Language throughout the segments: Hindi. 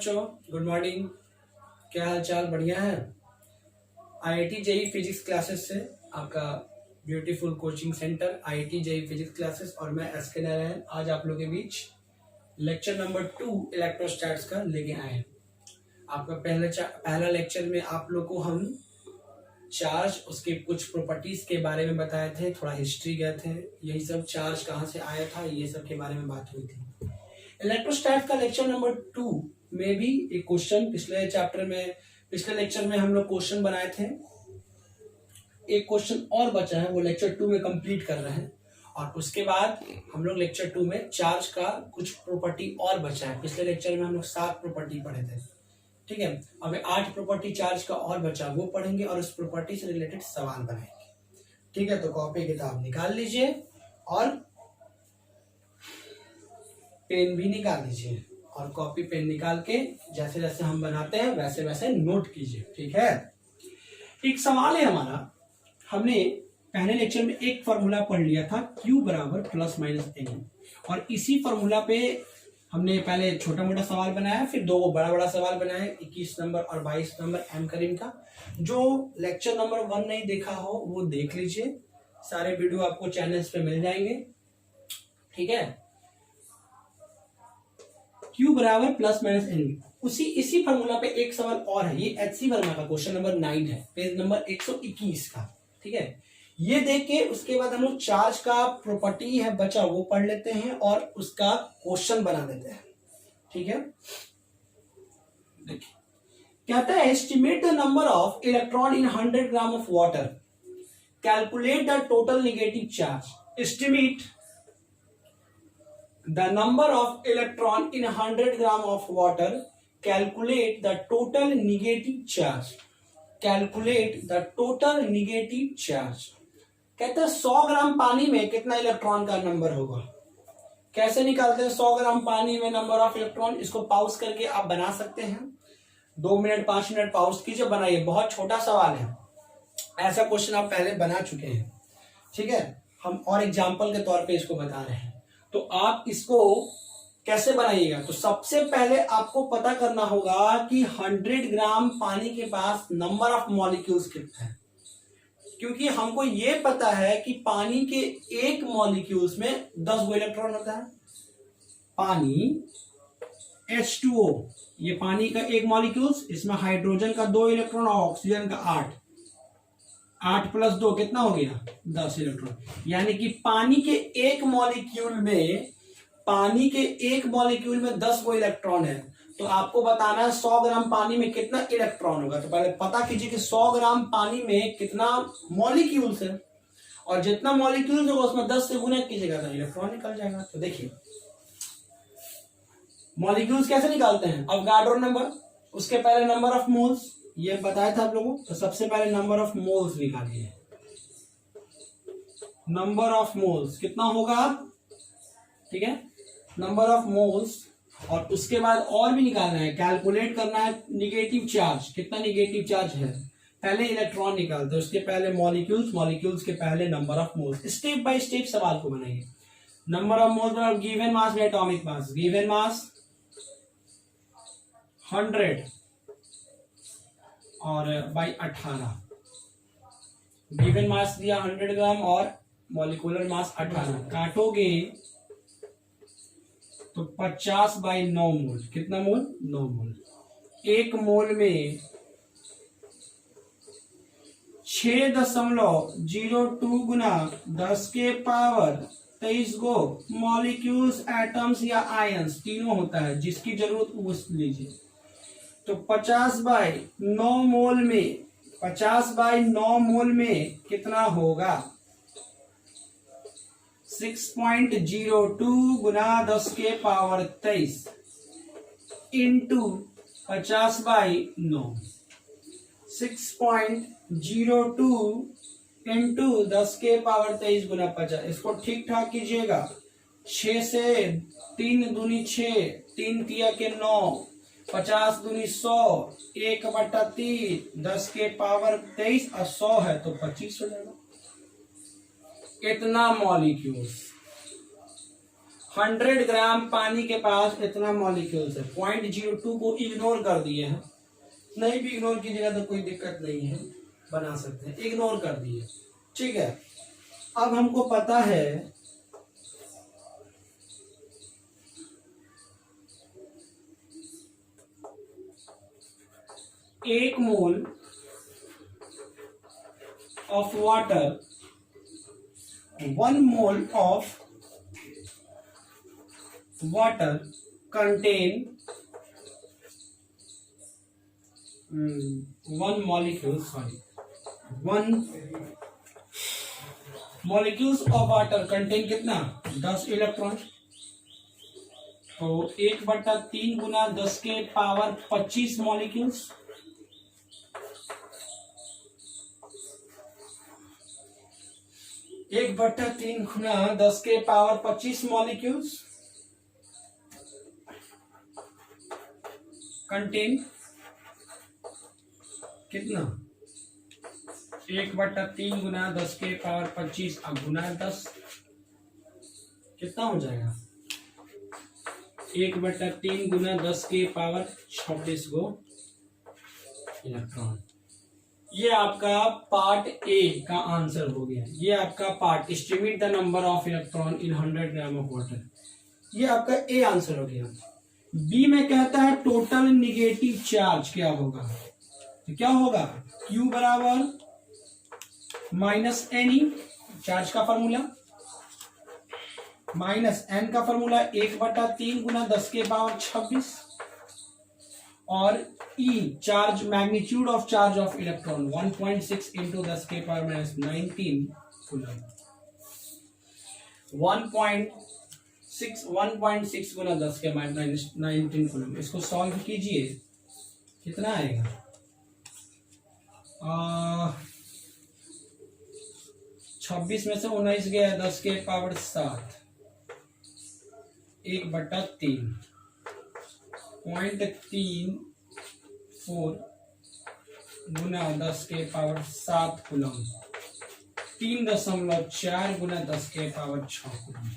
बच्चों, गुड मॉर्निंग। क्या हाल चाल? बढ़िया है। आईआईटी जेई फिजिक्स क्लासेस से आपका beautiful coaching centre IIT JEE physics classes और मैं एसके नारायण आज आप लोगों के बीच लेक्चर नंबर 2 इलेक्ट्रोस्टैट्स का लेके आए हैं। आपका पहला लेक्चर में आप लोग को हम चार्ज, उसके कुछ प्रॉपर्टीज के बारे में बताए थे, थोड़ा हिस्ट्री गए थे, यही सब चार्ज कहाँ से आया था ये सब के बारे में बात हुई थी। इलेक्ट्रोस्टैट का लेक्चर नंबर 2 में भी एक क्वेश्चन पिछले लेक्चर में हम लोग क्वेश्चन बनाए थे। एक क्वेश्चन और बचा है, वो लेक्चर 2 में कंप्लीट कर रहे हैं और उसके बाद हम लोग लेक्चर 2 में चार्ज का कुछ प्रॉपर्टी और बचा है। पिछले लेक्चर में हम लोग 7 प्रॉपर्टी पढ़े थे, ठीक है। अब 8 प्रॉपर्टी चार्ज का और बचा, वो पढ़ेंगे और उस प्रॉपर्टी से रिलेटेड सवाल बनाएंगे, ठीक है। तो कॉपी किताब निकाल लीजिए और पेन भी निकाल लीजिए और कॉपी पेन निकाल के जैसे जैसे हम बनाते हैं वैसे वैसे नोट कीजिए, ठीक है। एक सवाल है हमारा, हमने पहले लेक्चर में एक फॉर्मूला पढ़ लिया था Q बराबर प्लस माइनस एन, और इसी फॉर्मूला पे हमने पहले छोटा मोटा सवाल बनाया, फिर 2 बड़ा बड़ा सवाल बनाया, 21 नंबर और 22 नंबर एम करीम का। जो लेक्चर नंबर 1 नहीं देखा हो वो देख लीजिए, सारे वीडियो आपको चैनल्स पे मिल जाएंगे, ठीक है। Q बराबर प्लस माइनस एन, इसी फॉर्मूला पे एक सवाल और है, ये HC वर्मा का क्वेश्चन नंबर 9 है, पेज नंबर 121 का, ठीक है। ये देख के उसके बाद हम लोग चार्ज का प्रॉपर्टी है बचा वो पढ़ लेते हैं और उसका क्वेश्चन बना देते हैं, ठीक है। देखिए कहता है estimate the number of electron in 100 gram of water, calculate the total negative charge. Estimate the number of electron in 100 gram of water, calculate the total negative charge, calculate the total negative charge। कहते हैं 100 ग्राम पानी में कितना इलेक्ट्रॉन का नंबर होगा। कैसे निकालते हैं 100 ग्राम पानी में नंबर ऑफ इलेक्ट्रॉन? इसको पॉज करके आप बना सकते हैं, 2 मिनट 5 मिनट पॉज कीजिए, बनाइए। बहुत छोटा सवाल है, ऐसा क्वेश्चन आप पहले बना चुके हैं, ठीक है। हम और एग्जाम्पल के तौर पे इसको बता रहे हैं, तो आप इसको कैसे बनाइएगा? तो सबसे पहले आपको पता करना होगा कि 100 ग्राम पानी के पास नंबर ऑफ मॉलिक्यूल्स कितना है, क्योंकि हमको ये पता है कि पानी के एक मॉलिक्यूल्स में 10 गो इलेक्ट्रॉन होता है। पानी H2O, ये पानी का एक मॉलिक्यूल्स, इसमें हाइड्रोजन का 2 इलेक्ट्रॉन और ऑक्सीजन का 8 प्लस 2 कितना हो गया? 10 इलेक्ट्रॉन। यानी कि पानी के एक मॉलिक्यूल में 10 गो इलेक्ट्रॉन है। तो आपको बताना है 100 ग्राम पानी में कितना इलेक्ट्रॉन होगा। तो पहले पता कीजिए कि 100 ग्राम पानी में कितना मॉलिक्यूल्स है, और जितना मॉलिक्यूल्स होगा उसमें 10 से गुना कीजिएगा तो इलेक्ट्रॉन निकल जाएगा। तो देखिए मॉलिक्यूल्स कैसे निकालते हैं, अवोगाड्रो नंबर, उसके पहले नंबर ऑफ मोल्स, ये बताया था आप लोगों को। तो सबसे पहले नंबर ऑफ मोल्स निकालिए, नंबर ऑफ मोल्स कितना होगा, ठीक है, नंबर ऑफ मोल्स। और उसके बाद और भी निकालना है, कैलकुलेट करना है निगेटिव चार्ज, कितना निगेटिव चार्ज है। पहले इलेक्ट्रॉन निकालते हैं, उसके पहले मॉलिक्यूल्स के पहले number of moles. Step by step सवाल को बनाइए। नंबर ऑफ मोल्स और given mass by atomic mass, given mass 100 और बाई 18, गिवन मास दिया 100 ग्राम और मॉलिक्यूलर मास 18। काटोगे तो 50 बाई 9 मोल, कितना मोल? 9 मोल। एक मोल में 6.02 गुना 10 के पावर 23 गो मॉलिक्यूल्स, एटम्स या आयंस तीनों होता है, जिसकी जरूरत वो लीजिए। तो 50 बाई 9 मोल में कितना होगा? 6.02 गुना 10 के पावर 23 इंटू 50 बाई 9, 6.02 इंटू 10 के पावर 23 गुना 50। इसको ठीक ठाक कीजिएगा, 6 से 3 दूनी 6, 3 तिया के 9, 50 दूनी 100, 1/3, 10 के पावर 23 और 100 है तो 25 हो जाएगा। इतना मॉलिक्यूल्स। 100 ग्राम पानी के पास इतना मॉलिक्यूल्स है, 0.02 को इग्नोर कर दिए हैं, नहीं भी इग्नोर कीजिएगा तो कोई दिक्कत नहीं है, बना सकते हैं, इग्नोर कर दिए, ठीक है। अब हमको पता है 1 मोल of water, 1 mole of water contain 1 molecules of water contain कितना 10 इलेक्ट्रॉन, तो 1/3 गुना 10 के पावर 25 मॉलिक्यूल्स, 1/3 गुना 10 के पावर 25 मॉलिक्यूल्स कंटेन कितना 1/3 गुना 10 के पावर 25 अब गुना 10 कितना हो जाएगा 1/3 गुना 10 के पावर 26 गो इलेक्ट्रॉन। ये आपका पार्ट ए का आंसर हो गया। ये आपका part estimate the number of electron in 100 gram of water, ये आपका ए आंसर हो गया। बी में कहता है टोटल निगेटिव चार्ज क्या होगा, तो क्या होगा Q बराबर माइनस एन, चार्ज का फॉर्मूला माइनस एन का फॉर्मूला 1/3 गुना 10 के पावर 26 और E charge magnitude of charge of electron 1.6 into 10 के पावर माइनस 19 कूलम, 1.6 गुना 10 के माइनस 19 कूलम। इसको सॉल्व कीजिए कितना आएगा 26 में से 19 गया 10 के पावर 7 1/3 0.34 गुना 10 के पावर 7 कूलम, 3.4 गुना 10 के पावर 6 कूलम।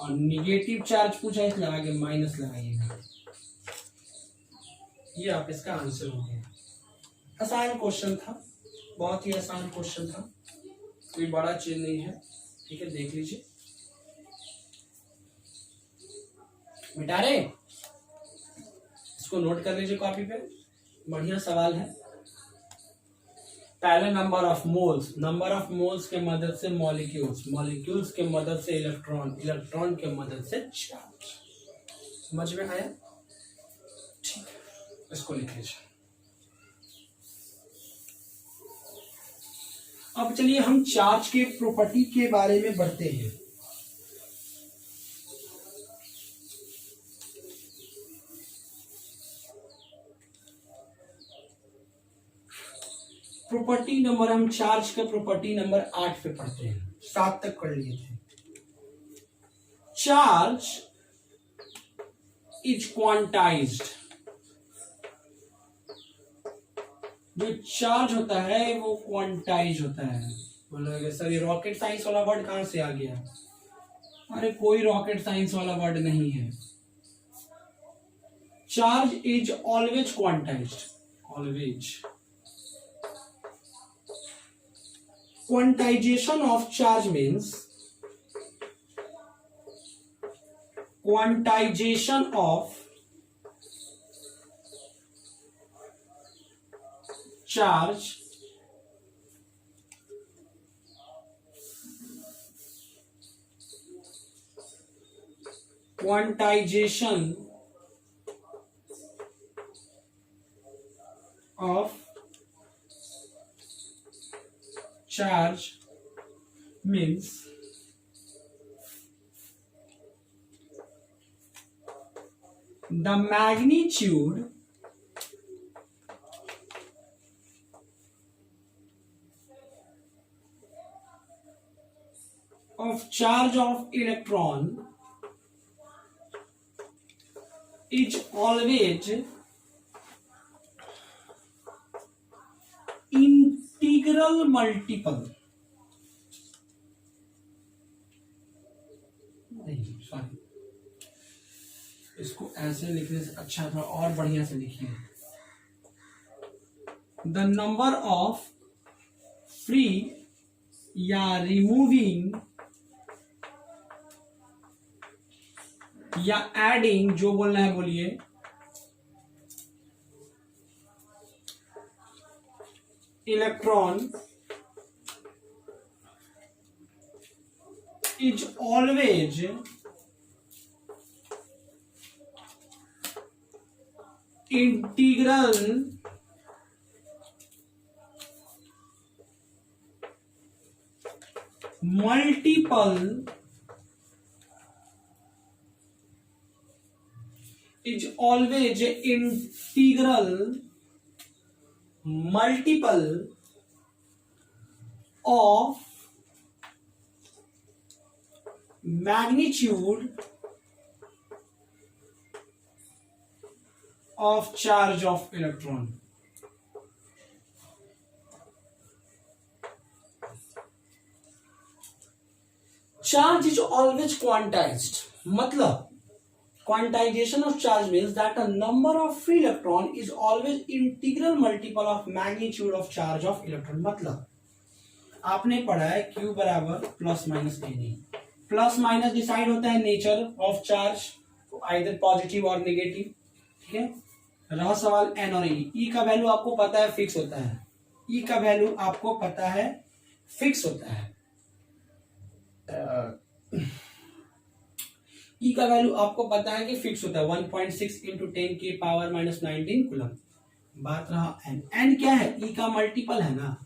और निगेटिव चार्ज पूछा है इसलिए आगे माइनस लगाइएगा। ये आप इसका आंसर हो गया। आसान क्वेश्चन था, बहुत ही आसान क्वेश्चन था, कोई बड़ा चीज नहीं है, ठीक है। देख लीजिए मिटा रहे, इसको नोट कर लीजिए कॉपी पे, बढ़िया सवाल है। पहले number of moles, number of moles के मदद से मॉलिक्यूल्स, मॉलिक्यूल्स के मदद से इलेक्ट्रॉन, इलेक्ट्रॉन के मदद से चार्ज। समझ में आया, ठीक है, इसको लिख लीजिए। अब चलिए हम चार्ज के प्रॉपर्टी के बारे में बढ़ते हैं। प्रॉपर्टी नंबर, हम चार्ज का प्रॉपर्टी नंबर 8 पे पढ़ते हैं, 7 तक पढ़ लिए थे। चार्ज इज क्वांटाइज्ड, जो चार्ज होता है वो क्वांटाइज होता है। बोलोगे सर ये रॉकेट साइंस वाला वर्ड कहां से आ गया? अरे कोई रॉकेट साइंस वाला वर्ड नहीं है। Charge is always quantized, always. Quantization of charge means, quantization of charge quantization of charge means the magnitude of charge of electron is always integral multiple, नहीं सॉरी, इसको ऐसे लिखने से अच्छा थोड़ा और बढ़िया से लिखिए। द नंबर ऑफ फ्री या रिमूविंग या एडिंग, जो बोलना है बोलिए, electron is always integral multiple is always integral multiple of magnitude of charge of electron। Charge is always quantized, मतलब quantization of charge means that a number of free electron is always integral multiple of magnitude of charge of electron। मतलब आपने पढ़ा है Q बराबर plus minus any, plus minus decide होता है nature of charge, either positive और नेगेटिव, ठीक है। रहा सवाल एन और ई का वैल्यू आपको पता है फिक्स होता है, ई का वैल्यू आपको पता है फिक्स होता है, ई का वैल्यू आपको पता है कि फिक्स होता है 1.6 इंटू 10 की पावर माइनस 19 कूलम। बात रहा एन, एन क्या है, ई का मल्टीपल है ना,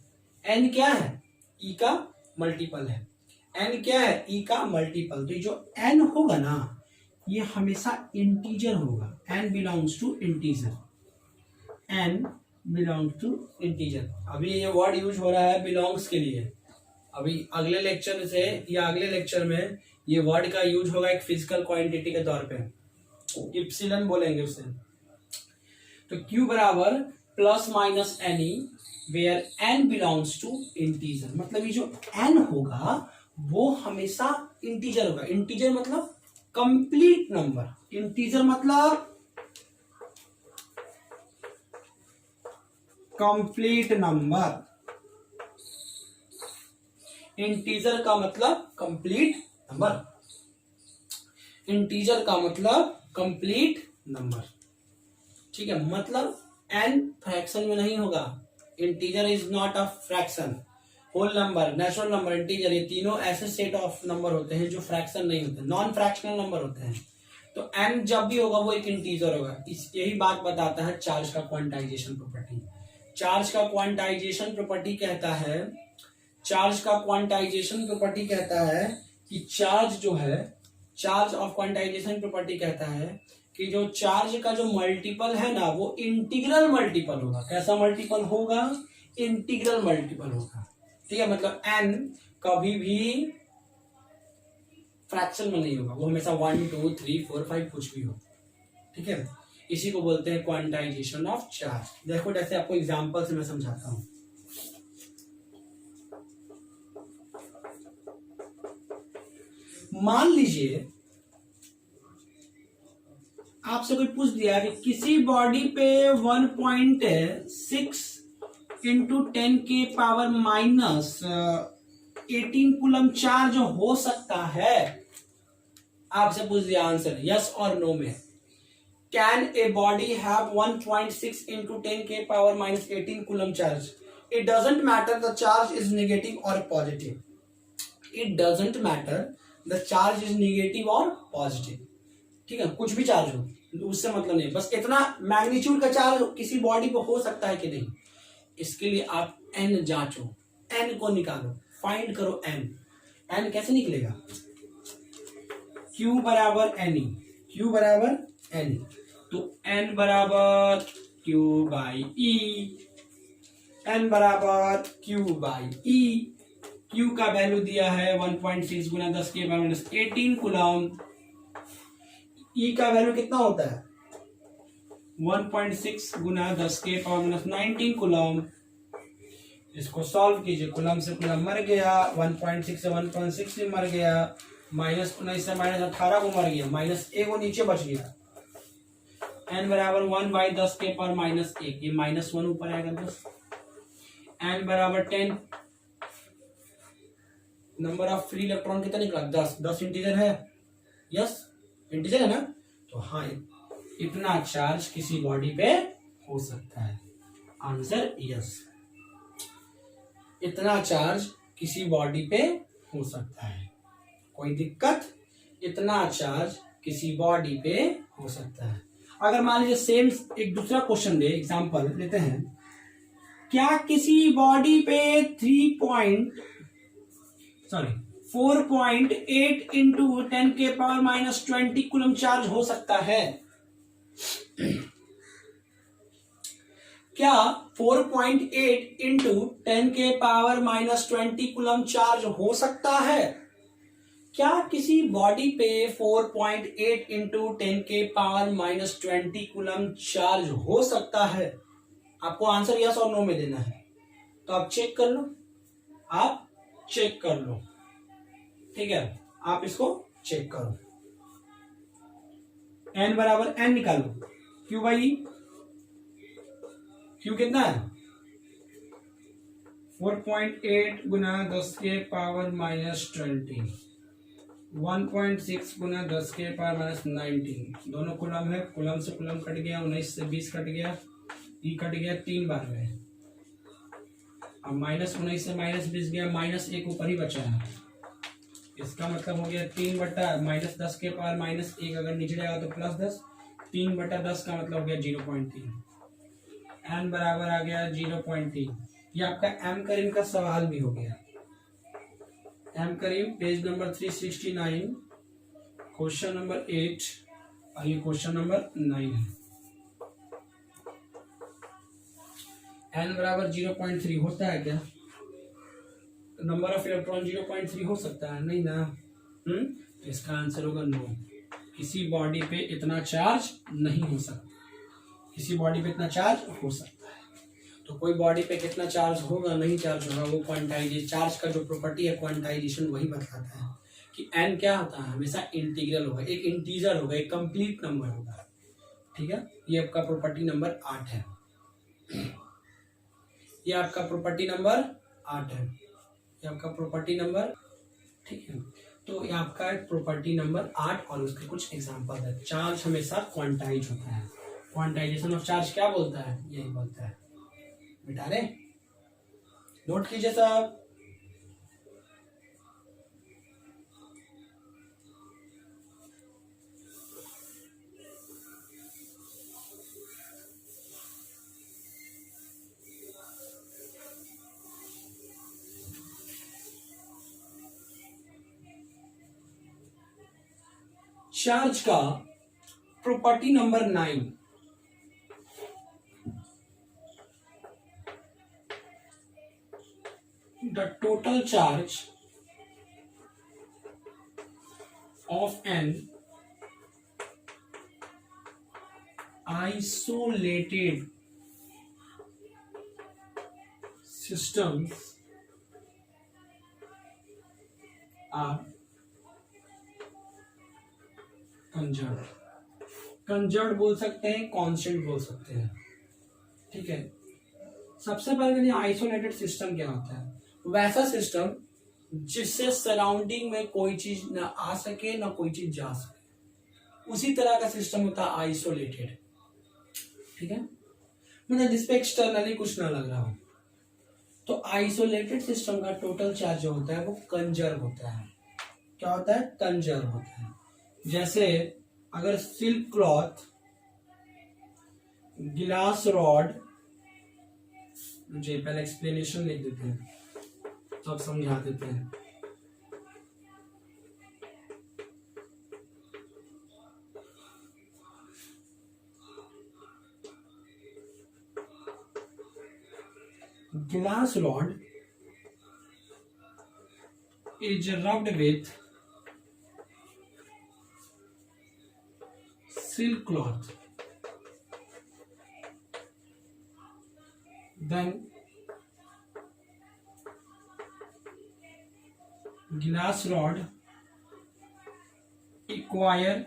एन क्या है, ई का मल्टीपल है, एन क्या है, ई का मल्टीपल। तो जो एन होगा ना ये हमेशा इंटीजर होगा, n belongs to integer, n belongs to integer. अभी ये वर्ड यूज हो रहा है बिलोंग्स के लिए, अभी अगले लेक्चर से या अगले लेक्चर में ये वर्ड का यूज होगा एक फिजिकल क्वांटिटी के तौर पे, इप्सिलन बोलेंगे उसे। तो Q बराबर plus minus n e where n belongs to integer, मतलब ये जो एन होगा वो हमेशा इंटीजर होगा। इंटीजर मतलब कंप्लीट नंबर, इंटीजर मतलब कंप्लीट नंबर, इंटीजर का मतलब कंप्लीट नंबर, इंटीजर का मतलब कंप्लीट नंबर, ठीक है। मतलब एन फ्रैक्शन में नहीं होगा, integer is not a fraction, whole number, natural number, integer, ये तीनों ऐसे सेट ऑफ नंबर होते हैं जो फ्रैक्शन नहीं होते, नॉन फ्रैक्शनल नंबर होते हैं। तो एन जब भी होगा वो एक इंटीजर होगा। यही बात बताता है चार्ज का क्वांटाइजेशन प्रॉपर्टी। चार्ज का क्वांटाइजेशन प्रॉपर्टी कहता है, चार्ज का क्वांटाइजेशन प्रॉपर्टी कहता है कि चार्ज जो है, चार्ज ऑफ क्वांटाइजेशन प्रॉपर्टी कहता है कि जो चार्ज का जो मल्टीपल है ना वो इंटीग्रल मल्टीपल होगा। कैसा मल्टीपल होगा, इंटीग्रल मल्टीपल होगा, ठीक है। मतलब एन कभी भी फ्रैक्शन में नहीं होगा, वो हमेशा 1 2 3 4 5 कुछ भी हो, ठीक है। इसी को बोलते हैं क्वांटाइजेशन ऑफ चार्ज। देखो जैसे आपको एग्जांपल से मैं समझाता हूं। मान लीजिए आपसे कोई पूछ दिया कि किसी बॉडी पे 1.6 इंटू 10 के पावर माइनस 18 कूलम चार्ज हो सकता है। आपसे पूछ दिया आंसर यस और नो में। Can a body have 1.6 into 10 के power minus 18 coulomb charge? It doesn't matter the charge is negative और positive, it doesn't matter the charge is negative और पॉजिटिव, ठीक है। कुछ भी चार्ज हो उससे मतलब नहीं, बस इतना मैग्नीट्यूड का चार्ज किसी बॉडी पे हो सकता है कि नहीं, इसके लिए आप एन जांचो, एन को निकालो, फाइंड करो एन। एन कैसे निकलेगा, Q बराबर एन ई, Q बराबर एन, तो एन बराबर Q बाई ई, एन बराबर Q बाई ई। Q का वैल्यू दिया है 1.6 गुना 10 के पावर माइनस 18 कूलम। E का वैल्यू कितना होता है 1.6 गुना 10 के पावर माइनस 19 कूलम। इसको सॉल्व कीजिए, कूलम से कूलम मर गया, 1.6 से 1.6 भी मर गया, माइनस 19 से माइनस 18 को मर गया, माइनस ए को नीचे बच गया, n बराबर 1/10⁻⁻1, ये -1 ऊपर आएगा 10। n बराबर 10, नंबर ऑफ फ्री इलेक्ट्रॉन कितना निकला 10, 10 इंटीजर है, यस इंटीजर है ना, तो हाँ इतना चार्ज किसी बॉडी पे हो सकता है, आंसर यस, इतना चार्ज किसी बॉडी पे हो सकता है। कोई दिक्कत, इतना चार्ज किसी बॉडी पे हो सकता है। अगर मान लीजिए सेम एक दूसरा क्वेश्चन दे, एग्जांपल लेते हैं, क्या किसी बॉडी पे 4.8 इंटू 10⁻⁻20 कूलम चार्ज हो सकता है? क्या 4.8 इंटू 10⁻⁻20 कूलम चार्ज हो सकता है? क्या किसी बॉडी पे 4.8 इंटू 10⁻⁻20 कूलम चार्ज हो सकता है? आपको आंसर यस और नो में देना है, तो आप चेक कर लो, आप चेक कर लो, ठीक है, आप इसको चेक करो। n बराबर n निकालो, q बाई q कितना है 4.8 गुना 10⁻⁻20, 1.6 गुना 10⁻⁻19, दोनों कुलम है, कुलम से कुलम कट गया, 19 से 20 कट गया, ई कट गया 3 बार में, अब -19 से -20 गया, -1 ऊपर ही बचा है, इसका मतलब हो गया 3/-10⁻⁻1, अगर नीचे जाएगा तो +10, 3/10 का मतलब हो गया 0.3, n बराबर आ गया 0.3। ये आपका m करीम का सवाल भी हो गया, m करीम पेज नंबर 369, क्वेश्चन नंबर 8 और ये क्वेश्चन नंबर 9 है। n बराबर 0.3 होता है क्या? नंबर ऑफ इलेक्ट्रॉन 0.3 हो सकता है? नहीं ना, तो इसका आंसर होगा नो, किसी बॉडी पे इतना चार्ज नहीं हो सकता, किसी बॉडी पे इतना चार्ज हो सकता है। तो कोई बॉडी पे कितना चार्ज होगा नहीं चार्ज होगा, वो क्वांटाइजेशन, चार्ज का जो प्रॉपर्टी है क्वांटाइजेशन वही बताता है कि n क्या होता है, हमेशा इंटीग्रल होगा, एक इंटीजर होगा, एक कंप्लीट नंबर होगा, ठीक है। ये आपका प्रॉपर्टी नंबर 8 है, ये आपका प्रॉपर्टी नंबर 8 है, ये आपका प्रॉपर्टी नंबर, ठीक है। तो ये आपका प्रॉपर्टी नंबर 8 और उसके कुछ एग्जांपल है। चार्ज हमेशा क्वांटाइज होता है, क्वांटाइजेशन ऑफ चार्ज क्या बोलता है, यही बोलता है। बेटा रे नोट कीजिए साहब। चार्ज का property number 9, the total charge of an isolated system are conserved, conserve बोल सकते हैं, कांस्टेंट बोल सकते हैं, ठीक है। सबसे पहले आइसोलेटेड सिस्टम क्या होता है, वैसा सिस्टम जिससे सराउंडिंग में कोई चीज ना आ सके ना कोई चीज जा सके, उसी तरह का सिस्टम होता है आइसोलेटेड, ठीक है, मतलब जिसपे एक्सटर्नली कुछ ना लग रहा हो। तो आइसोलेटेड सिस्टम का टोटल चार्ज जो होता है वो कंजर्व होता है। क्या होता है, कंजर्व होता है। जैसे अगर सिल्क क्लॉथ, गिलास रॉड, मुझे पहले एक्सप्लेनेशन लिख देते हैं तो अब समझा देते हैं। Glass rod is rubbed with silk cloth, then glass rod acquire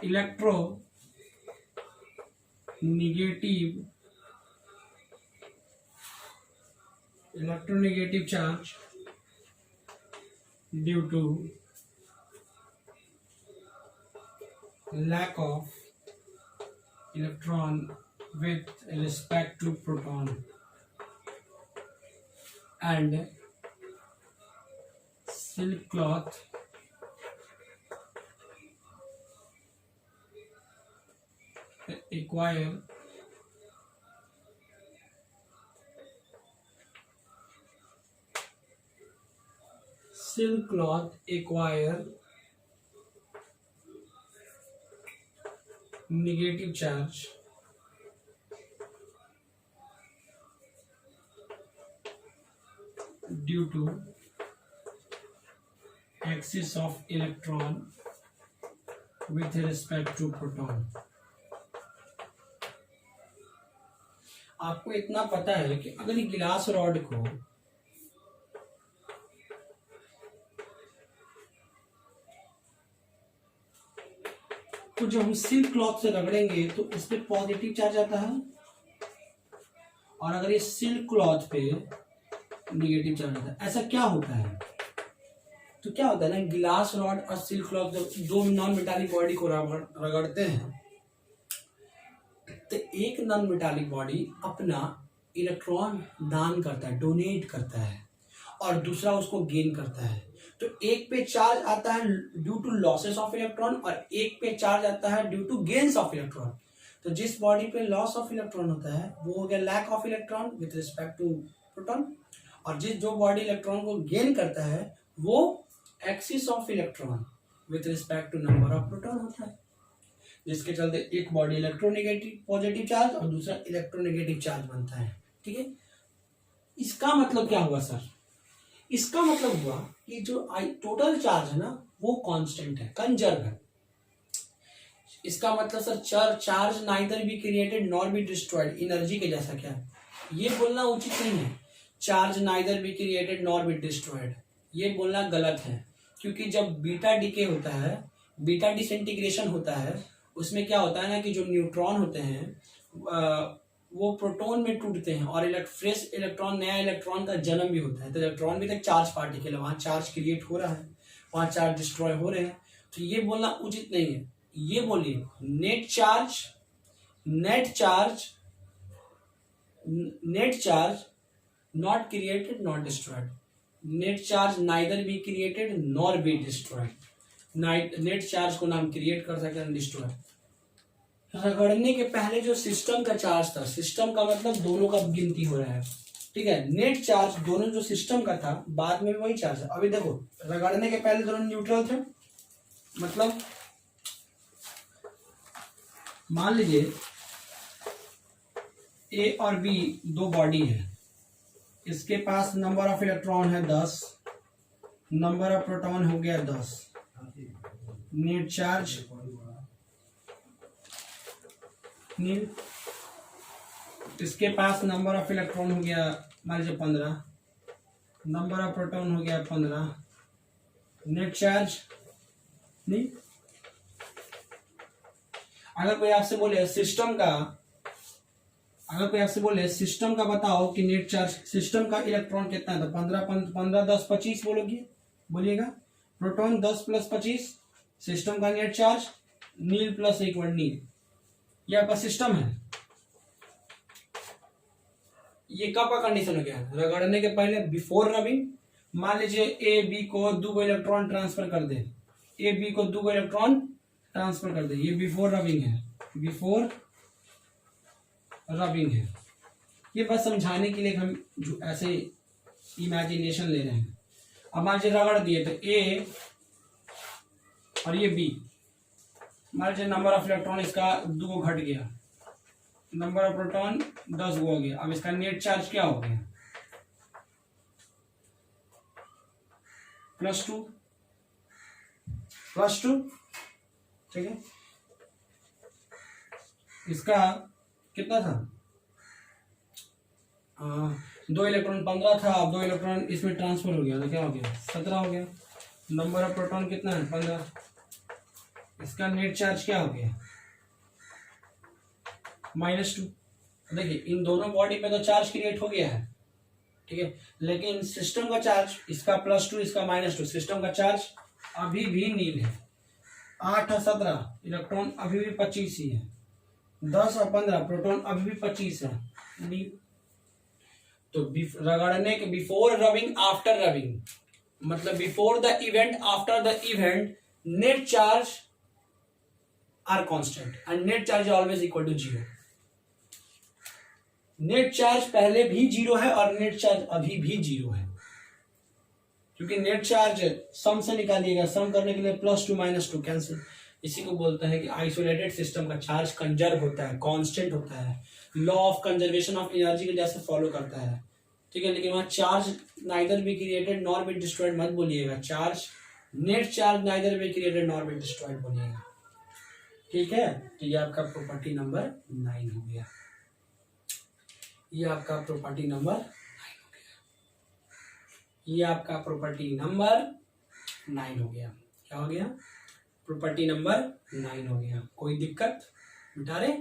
electronegative charge due to lack of electron with respect to proton and silk cloth acquire negative charge due to axis of electron with respect to proton. आपको इतना पता है कि अगर गिलास रॉड को जब हम सिल्क क्लॉथ से रगड़ेंगे तो इस पे पॉजिटिव चार्ज आता है और अगर ये सिल्क क्लॉथ पे निगेटिव चार्ज आता है। ऐसा क्या होता है? तो क्या होता है ना, गिलास रॉड और सिल्क क्लॉथ जब दो नॉन मेटालिक बॉडी को रगड़ते हैं तो एक नॉन मेटालिक बॉडी अपना इलेक्ट्रॉन दान करता है, डोनेट करता है, और दूसरा उसको गेन करता है। तो एक पे चार्ज आता है due to losses of electron और एक पे चार्ज आता है due to gains of electron. तो जिस बॉडी पे लॉस ऑफ इलेक्ट्रॉन होता है वो हो गया lack of electron with respect to proton, और जो बॉडी इलेक्ट्रॉन को गेन करता है वो excess of electron with respect to number of proton होता है, जिसके चलते एक बॉडी इलेक्ट्रोनेगेटिव पॉजिटिव चार्ज और दूसरा इलेक्ट्रोनेगेटिव चार्ज बनता है। ठीक है, इसका मतलब क्या हुआ सर? इसका मतलब हुआ कि जो टोटल चार्ज है ना वो कांस्टेंट है, कंजर्व है। इसका मतलब sir charge neither be created nor be destroyed, energy के जैसा क्या है ये बोलना उचित नहीं है। Charge neither be created nor be destroyed ये बोलना गलत है, क्योंकि जब बीटा डीके होता है, बीटा डिसइंटीग्रेशन होता है, उसमें क्या होता है ना कि जो न्यूट्रॉन होते हैं वो प्रोटॉन में टूटते हैं और फ्रेश इलेक्ट्रॉन, नया इलेक्ट्रॉन का जन्म भी होता है। तो इलेक्ट्रॉन भी तक चार्ज पार्टिकल है, वहाँ चार्ज क्रिएट हो रहा है, वहाँ चार्ज डिस्ट्रॉय हो रहे हैं। तो ये बोलना उचित नहीं है। ये बोलिए net charge not created not destroyed, net charge neither be created nor be destroyed. Net charge को नाम क्रिएट कर सकते हैं, डिस्ट्रॉय। रगड़ने के पहले जो सिस्टम का चार्ज था, सिस्टम का मतलब दोनों का गिनती हो रहा है, ठीक है। नेट चार्ज दोनों जो सिस्टम का था बाद में भी वही चार्ज है। अभी देखो रगड़ने के पहले दोनों न्यूट्रल थे, मतलब मान लीजिए ए और बी दो बॉडी है, इसके पास नंबर ऑफ इलेक्ट्रॉन है 10, नंबर ऑफ प्रोटॉन हो गया 10, नेट चार्ज नील, इसके पास नंबर ऑफ इलेक्ट्रॉन हो गया मान लीजिए 15, नंबर ऑफ प्रोटॉन हो गया 15, नेट चार्ज नील। अगर कोई आपसे बोले सिस्टम का बताओ कि नेट चार्ज, सिस्टम का इलेक्ट्रॉन कितना है, तो 15 10 25 बोलिएगा। प्रोटॉन 10 + 25, सिस्टम का नेट चार्ज नील प्लस इक्वल नील। ये आपका सिस्टम है। ये कब का कंडीशन हो गया? रगड़ने के पहले, बिफोर रबिंग। मान लीजिए ए बी को 2 इलेक्ट्रॉन ट्रांसफर कर दे, ए बी को 2 इलेक्ट्रॉन ट्रांसफर कर दे, ये बिफोर रबिंग है, बिफोर रबिंग है। ये बस समझाने के लिए हम जो ऐसे इमेजिनेशन ले रहे हैं। अब मान लीजिए रगड़ दिए तो ए और ये बी, मान लीजिए नंबर ऑफ इलेक्ट्रॉन इसका 2 घट गया, नंबर ऑफ प्रोटॉन 10 हो गया। अब इसका नेट चार्ज क्या हो गया? +2, ठीक है। इसका कितना था? 2 इलेक्ट्रॉन 15 था, अब 2 इलेक्ट्रॉन इसमें ट्रांसफर हो गया तो क्या हो गया? 17 हो गया। नंबर ऑफ प्रोटॉन कितना है? 15। इसका नेट चार्ज क्या हो गया, -2। देखिए इन दोनों बॉडी पे तो चार्ज क्रिएट हो गया है, ठीक है, लेकिन सिस्टम का चार्ज, इसका +2 इसका -2, सिस्टम का चार्ज अभी भी नील है। 8 और 17 इलेक्ट्रॉन अभी भी 25 ही है, 10 और 15 प्रोटॉन अभी भी 25 है नील। तो रगड़ने के बिफोर रबिंग आफ्टर रबिंग, मतलब before the event after the event, net charge are constant and net charge always equal to 0। Net charge पहले भी 0 है और नेट चार्ज अभी भी 0 है, क्योंकि नेट चार्ज सम से निकालिएगा, सम करने के लिए +2 -2 कैंसिल। इसी को बोलते हैं कि आइसोलेटेड सिस्टम का चार्ज कंजर्व होता है, कांस्टेंट होता है, law of conservation of energy के जैसे फॉलो करता है, ठीक है। लेकिन वहां charge neither be created nor be destroyed मत बोलिएगा, charge net charge neither be created nor be destroyed बोलिएगा, ठीक है। तो ये आपका प्रॉपर्टी नंबर 9 हो गया, ये आपका प्रॉपर्टी नंबर 9 हो गया, ये आपका प्रॉपर्टी नंबर 9 हो गया। क्या हो गया, प्रॉपर्टी नंबर 9 हो गया। कोई दिक्कत, मिटा रहे,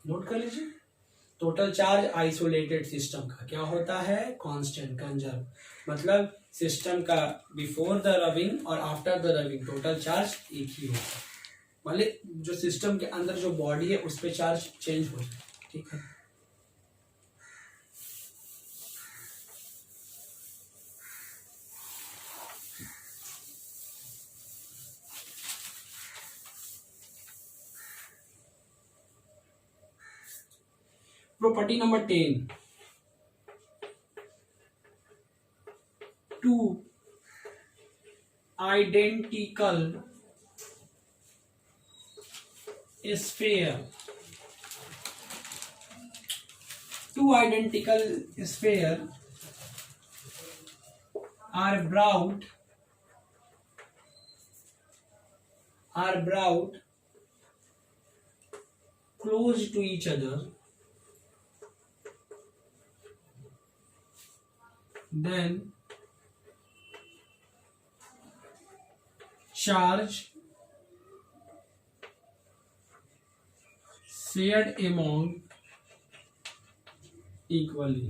नोट कर लीजिए। टोटल चार्ज आइसोलेटेड सिस्टम का क्या होता है, कांस्टेंट, कंजर्व, मतलब सिस्टम का बिफोर द रबिंग और after the rubbing total charge एक ही होता है, भले जो सिस्टम के अंदर जो बॉडी है उस पर चार्ज चेंज हो जाए, ठीक है। Property number 10, two identical sphere, two identical sphere are brought close to each other, then charge shared among equally।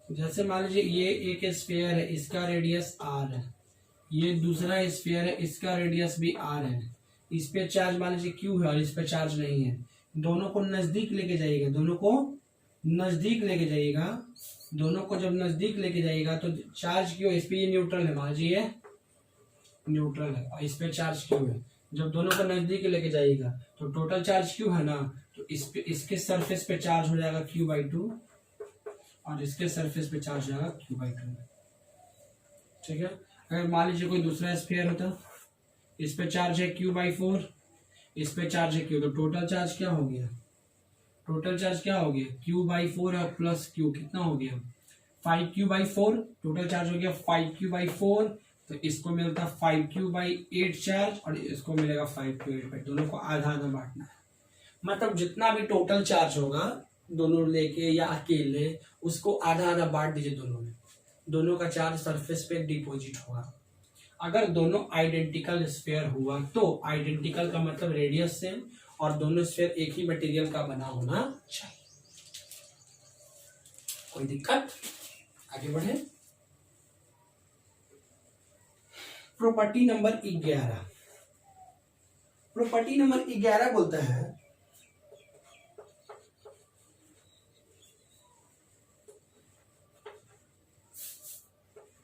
जैसे मान लीजिए ये एक स्फीयर है, इसका रेडियस r है, ये दूसरा स्फीयर है, इसका रेडियस भी r है, इस पे चार्ज मान लीजिए q है और इस पे चार्ज नहीं है। दोनों को नजदीक लेके जाइएगा, दोनों को नजदीक लेके जाइएगा, दोनों को जब नजदीक लेके जाइएगा तो चार्ज क्यों, इस पे ये न्यूट्रल है, मान लीजिए ये न्यूट्रल है और इस पे चार्ज क्यों है। जब दोनों को नजदीक लेके जाइएगा तो टोटल चार्ज क्यों है ना, तो इस पे, इसके सरफेस पे चार्ज हो जाएगा q/2 और इसके सरफेस पे चार्ज हो जाएगा q/2, ठीक है। अगर मान लीजिए कोई दूसरा स्फीयर होता, इस पे चार्ज है q/4, इस पे चार्ज है q, तो टोटल चार्ज क्या हो गया, टोटल चार्ज क्या हो गया, q/4 और प्लस q कितना हो गया, 5q/4, टोटल चार्ज हो गया 5q/4, तो इसको मिलता 5q/8 चार्ज और इसको मिलेगा 5q/8, दोनों को आधा आधा बांटना है। मतलब जितना भी टोटल चार्ज होगा दोनों लेके या अकेले, उसको आधा आधा बांट दीजिए दोनों में, दोनों का चार्ज सरफेस पे डिपॉजिट होगा। अगर दोनों आइडेंटिकल स्फीयर हुआ तो आइडेंटिकल का मतलब रेडियस सेम और दोनों स्फीयर एक ही मटेरियल का बना होना चाहिए। कोई दिक्कत, आगे बढ़े। प्रॉपर्टी नंबर 11, प्रॉपर्टी नंबर 11 बोलता है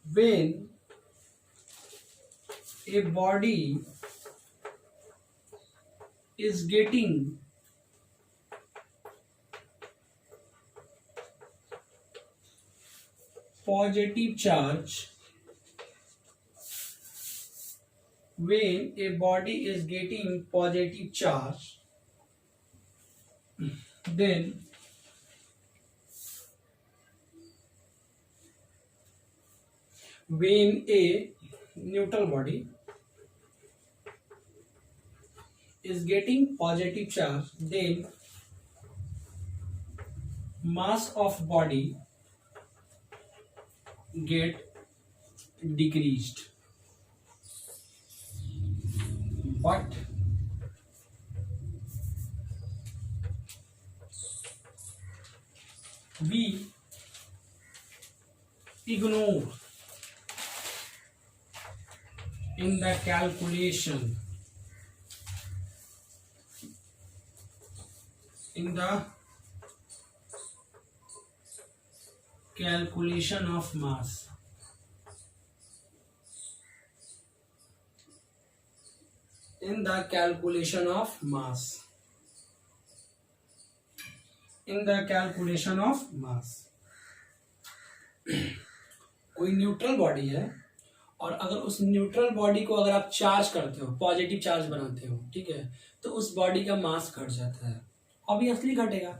when a body is getting positive charge, when a body is getting positive charge, then when a neutral body is getting positive charge, then mass of body get decreased, But we ignore in the calculation of mass. In the calculation of mass. कोई न्यूट्रल बॉडी है और अगर उस न्यूट्रल बॉडी को अगर आप चार्ज करते हो, पॉजिटिव चार्ज बनाते हो, ठीक है, तो उस बॉडी का मास घट जाता है, ऑब्वियसली घटेगा।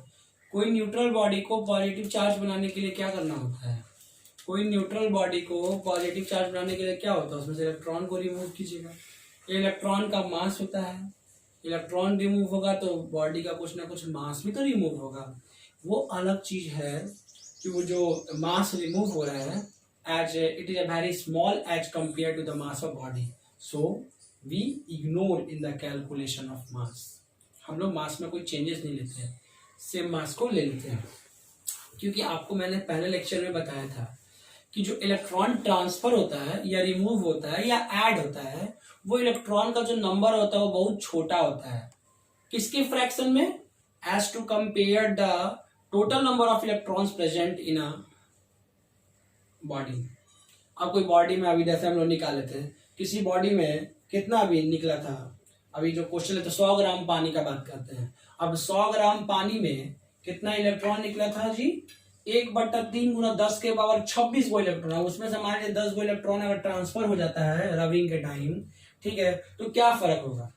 कोई न्यूट्रल बॉडी को पॉजिटिव चार्ज बनाने के लिए क्या करना होता है? कोई न्यूट्रल बॉडी को पॉजिटिव चार्ज बनाने के लिए क्या होता है? उसमें से इलेक्ट्रॉन को रिमूव कीजिएगा। इलेक्ट्रॉन का मास होता है, इलेक्ट्रॉन रिमूव होगा तो बॉडी का कुछ ना कुछ मास भी तो रिमूव होगा। वो अलग चीज है कि वो जो मास रिमूव हो रहा है as it is a very small as compared to the mass of body, so we ignore in the calculation of mass. हम लोग मास में कोई चेंजेस नहीं लेते हैं, सेम मास को ले लेते हैं, क्योंकि आपको मैंने पहले लेक्चर में बताया था कि जो इलेक्ट्रॉन ट्रांसफर होता है या रिमूव होता है या ऐड होता है, वो इलेक्ट्रॉन का जो नंबर होता है वो बहुत छोटा होता है। किसके फ्रैक्शन में? As to compare the total number of electrons present in a body. अब कोई बॉडी में अभी जैसे हम लोग निकाले थे, किसी बॉडी में कितना अभी निकला था, अभी जो क्वेश्चन है तो 100 ग्राम पानी का बात करते हैं। अब 100 ग्राम पानी में कितना इलेक्ट्रॉन निकला था जी? 1/3 गुना 10 के पावर 26 वो इलेक्ट्रॉन। उसमें से हमारे 10 वो इलेक्ट्रॉन अगर ट्रांसफर हो जाता है रबिंग के टाइम, ठीक है, तो क्या फर्क होगा?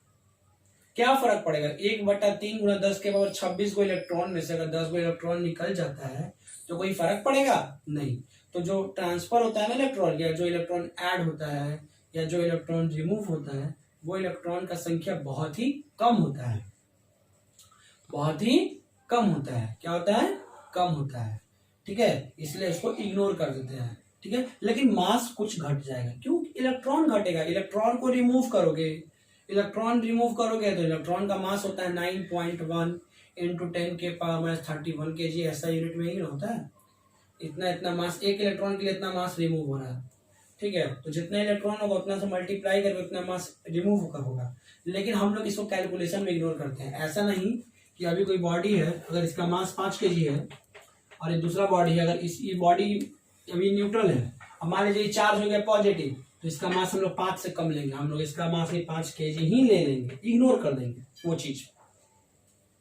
क्या फर्क पड़ेगा? 1/3 गुना 10 के पावर 26 को इलेक्ट्रॉन में से अगर 10 को इलेक्ट्रॉन निकल जाता है तो कोई फर्क पड़ेगा? नहीं। तो जो ट्रांसफर होता है ना इलेक्ट्रॉन, या जो इलेक्ट्रॉन ऐड होता है या जो इलेक्ट्रॉन रिमूव होता है, वो इलेक्ट्रॉन का संख्या बहुत ही कम होता है, बहुत ही कम होता है। क्या होता है? कम होता है, ठीक है, इसलिए इसको इग्नोर कर देते हैं, ठीक है। लेकिन मास कुछ घट जाएगा, क्यों? इलेक्ट्रॉन घटेगा। इलेक्ट्रॉन को रिमूव करोगे, इलेक्ट्रॉन रिमूव करोगे तो इलेक्ट्रॉन का मास होता है 9.1 इंटू 10 के पावर -31 kg, ऐसा यूनिट में ही होता है। इतना मास, एक इलेक्ट्रॉन के लिए इतना मास रिमूव हो रहा है, ठीक है। तो जितना इलेक्ट्रॉन होगा उतना से मल्टीप्लाई करके उतना मास रिमूव होगा। लेकिन हम लोग इसको कैलकुलेशन में इग्नोर करते हैं। ऐसा नहीं कि अभी कोई बॉडी है, अगर इसका मास 5 kg है और ये दूसरा बॉडी है, अगर इस बॉडी अभी न्यूट्रल है, अब मान लीजिए चार्ज हो गया पॉजिटिव, तो इसका मास हम लोग 5 से कम लेंगे, हम लोग इसका मास 5 kg ही ले लेंगे, इग्नोर कर देंगे वो चीज।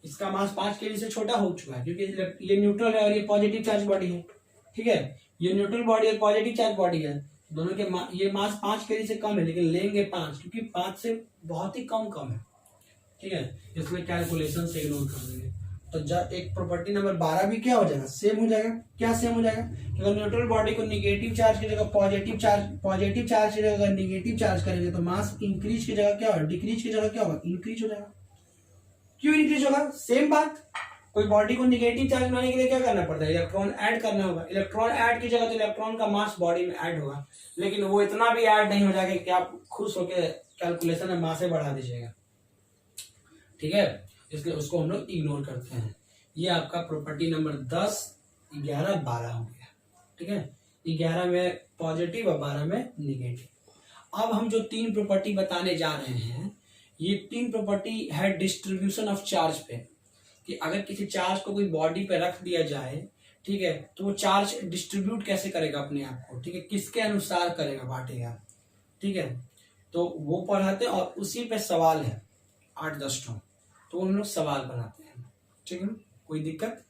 इसका मास 5 kg से छोटा हो चुका है क्योंकि ये न्यूट्रल है और ये पॉजिटिव चार्ज बॉडी है, ठीक है। ये न्यूट्रल बॉडी और पॉजिटिव चार्ज बॉडी है, दोनों के ये मास 5 kg से कम है, लेकिन लेंगे 5 क्योंकि 5 से बहुत ही कम है, ठीक है। इसमें कैलकुलेशन से इग्नोर कर देंगे। तो जब एक प्रॉपर्टी नंबर 12 भी क्या हो जाएगा? सेम हो जाएगा। क्या सेम हो जाएगा? अगर न्यूट्रल बॉडी को निगेटिव चार्ज की जगह पॉजिटिव चार्ज की जगह अगर निगेटिव चार्ज करेंगे तो मास इंक्रीज की जगह क्या होगा? डिक्रीज की जगह क्या होगा? इंक्रीज हो जाएगा। क्यों इंक्रीज होगा? सेम बात। कोई बॉडी को निगेटिव चार्ज बनाने के लिए क्या करना पड़ता है? इलेक्ट्रॉन ऐड करना होगा। इलेक्ट्रॉन ऐड की जगह तो इलेक्ट्रॉन का मास बॉडी में ऐड होगा, लेकिन वो इतना भी ऐड नहीं हो जाएगा कि आप खुश होकर कैलकुलेशन में मास बढ़ा दीजिएगा, ठीक है। इसलिए उसको हम लोग इग्नोर करते हैं। ये आपका प्रॉपर्टी नंबर 10, 11, 12 हो गया, ठीक है। 11 में पॉजिटिव और 12 में निगेटिव। अब हम जो 3 प्रॉपर्टी बताने जा रहे हैं, ये 3 प्रॉपर्टी है डिस्ट्रीब्यूशन ऑफ चार्ज पे, कि अगर किसी चार्ज को कोई बॉडी पे रख दिया जाए, ठीक है, तो वो चार्ज डिस्ट्रीब्यूट कैसे करेगा अपने आप को, ठीक है, किसके अनुसार करेगा, बांटेगा, ठीक है। तो वो पढ़ाते हैं और उसी पे सवाल है 8-10 ठो, तो हम लोग सवाल बनाते हैं, ठीक है। कोई दिक्कत?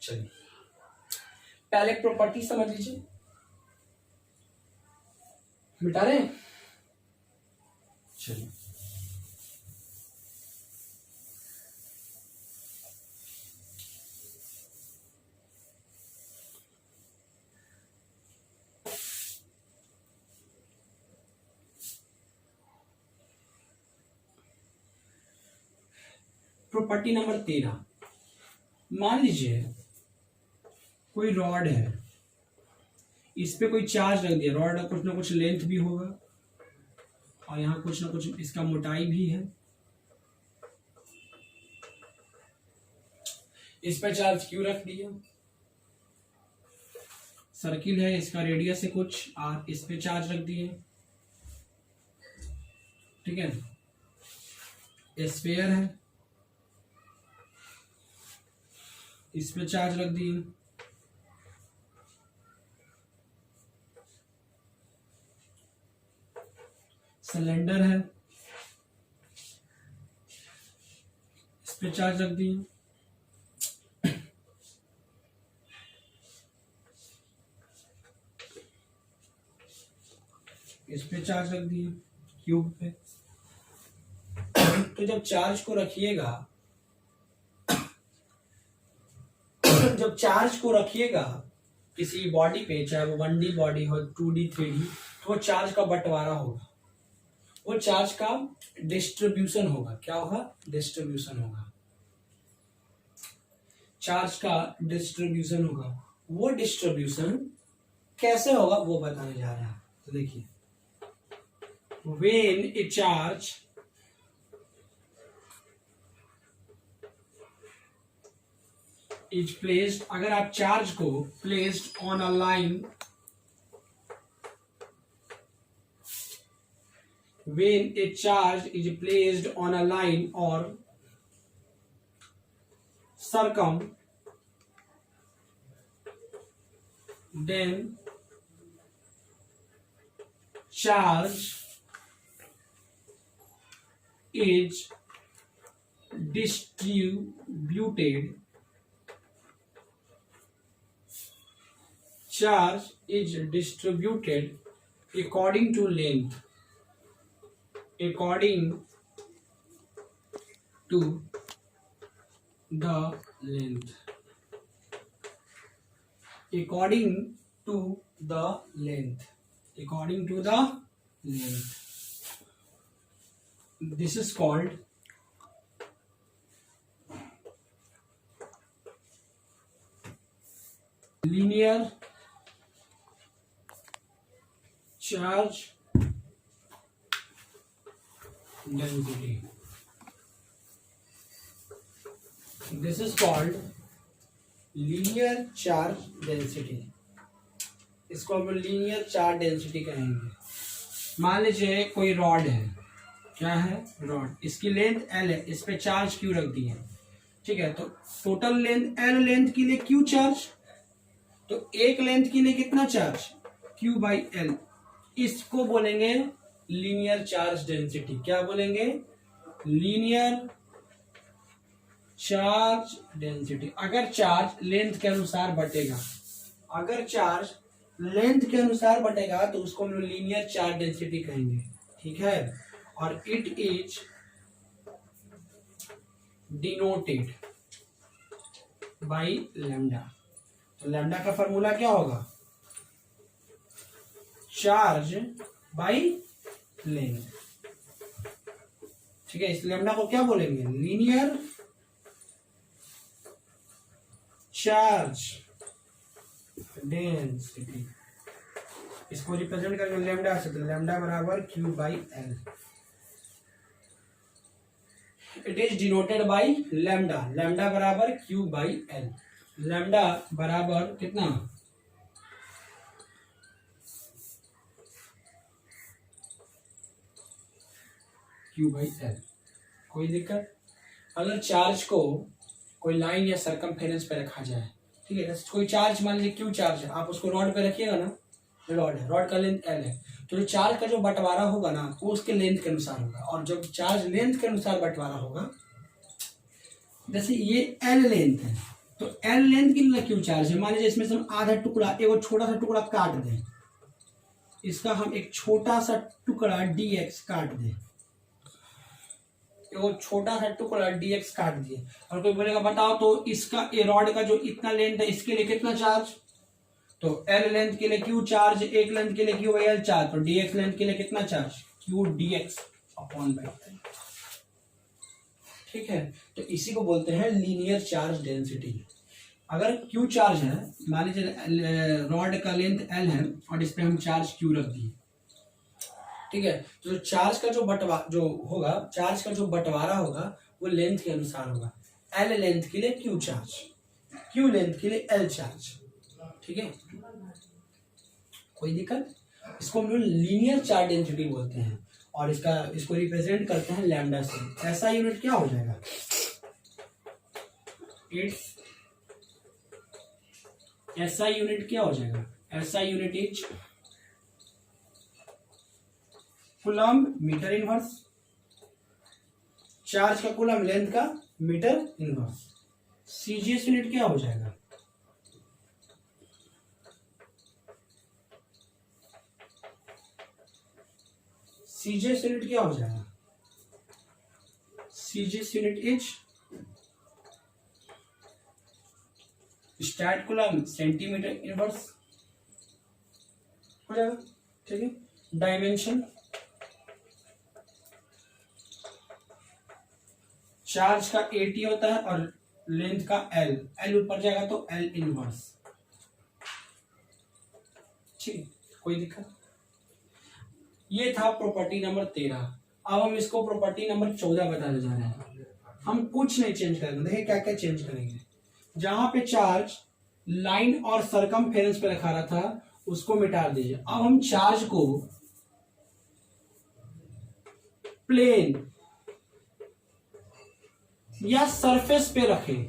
चलिए पहले प्रॉपर्टी समझ लीजिए। मिटा रहे हैं? चलिए प्रॉपर्टी नंबर 13। मान लीजिए कोई रॉड है, इस पे कोई चार्ज रख दिया, रॉड का कुछ ना कुछ लेंथ भी होगा, और यहाँ कुछ ना कुछ इसका मोटाई भी है। इस पे चार्ज क्यू रख दिया, सर्किल है, इसका रेडियस है कुछ और इस पे चार्ज रख दिए, ठीक है। स्फीयर है, इस पे चार्ज रख दिए, सिलेंडर है, इस पे चार्ज रख दिए, इस पे चार्ज रख दिए क्यूब पे। तो जब चार्ज को रखिएगा जब चार्ज को रखिएगा किसी बॉडी पे, चाहे वो 1D बॉडी हो, 2D 3D, तो वो चार्ज का बंटवारा होगा, वो चार्ज का डिस्ट्रीब्यूशन होगा। क्या होगा? डिस्ट्रीब्यूशन होगा, चार्ज का डिस्ट्रीब्यूशन होगा। वो डिस्ट्रीब्यूशन कैसे होगा वो बताने जा रहे हैं। तो देखिए, when a charge is placed, अगर आप चार्ज को placed on a line, when a charge is placed on a line or circum, then charge is distributed. Charge is distributed according to length. According to the length. According to the length. According to the length. This is called linear charge density. This is called linear charge density. इसको हम लीनियर चार्ज डेंसिटी कहेंगे। मान लीजिए कोई रॉड है, क्या है? रॉड, इसकी लेंथ L है, इस पे चार्ज Q रख दिए, ठीक है। तो टोटल लेंथ L लेंथ के लिए Q चार्ज, तो एक लेंथ के लिए कितना चार्ज? Q by L। इसको बोलेंगे लीनियर चार्ज डेंसिटी। क्या बोलेंगे? Linear charge density. अगर चार्ज लेंथ के अनुसार बटेगा, अगर चार्ज लेंथ के अनुसार बटेगा तो उसको हम लीनियर चार्ज डेंसिटी कहेंगे, ठीक है। और it is denoted by lambda. तो लैम्डा का फॉर्मूला क्या होगा? चार्ज बाई लेंथ, ठीक है। इस लैम्डा को क्या बोलेंगे? Linear charge density. इसको रिप्रेजेंट करके लैम्डा से, तो लैम्डा बराबर Q by L। It is denoted by lambda. Lambda बराबर Q बाई L। लैम्डा बराबर कितना? Q by L। कोई दिक्कत? अगर चार्ज को कोई लाइन या सरकमफेरेंस पे रखा जाए, ठीक है, कोई चार्ज मान लीजिए Q चार्ज है, आप उसको रॉड पे रखिएगा ना, रॉड है, रॉड का लेंथ L है, तो जो चार्ज का जो बंटवारा होगा ना वो उसके लेंथ के अनुसार होगा। और जब चार्ज लेंथ के अनुसार बंटवारा होगा, जैसे ये L लेंथ है, तो L लेंथ के लिए Q चार्ज है। मान लीजिए इसमें से हम आधा टुकड़ा, एक छोटा सा टुकड़ा काट दें, इसका हम एक छोटा सा टुकड़ा dx काट दें, वो छोटा सा टुकड़ा dx काट दिए, और कोई बोलेगा बताओ तो इसका ये रॉड का जो इतना लेंथ है इसके लिए कितना चार्ज? तो L लेंथ के लिए Q चार्ज, एक लेंथ के लिए Q बाई L चार्ज, तो dx लेंथ के लिए कितना charge? Q dx upon by L, ठीक है। तो इसी को बोलते हैं लीनियर चार्ज डेंसिटी। अगर Q चार्ज है, मान लीजिए रॉड का लेंथ L है और इस पे हम चार्ज Q रख दिए, ठीक है। तो जो चार्ज का जो बंटवारा होगा वो लेंथ के अनुसार होगा। एल लेंथ के लिए क्यू चार्ज, क्यू लेंथ के लिए एल चार्ज। ठीक है, कोई दिक्कत? इसको हम लोग लीनियर चार्ज डेंसिटी बोलते हैं और इसको रिप्रेजेंट करते हैं लैम्डा से। ऐसा यूनिट क्या हो जाएगा? ऐसा यूनिट क्या हो जाएगा? ऐसा unit is coulomb metre inverse. Charge का कूलम्ब लेंथ का मीटर इनवर्स। सीजीएस यूनिट क्या हो जाएगा? सीजीएस यूनिट क्या हो जाएगा? CGS unit is stat coulomb centimetre inverse हो जाएगा। ठीक है, डायमेंशन चार्ज का 80 होता है और लेंथ का एल ऊपर जाएगा तो एल इनवर्स। ठीक, कोई दिक्कत? ये था प्रॉपर्टी नंबर 13। अब हम इसको प्रॉपर्टी नंबर 14 बताने जा रहे हैं। हम कुछ नहीं चेंज करेंगे, देखिए क्या क्या चेंज करेंगे। जहां पे चार्ज लाइन और सरकमफेरेंस पे रखा रहा था उसको मिटा दीजिए। अब हम चार्ज को प्लेन या सरफेस पे रखें,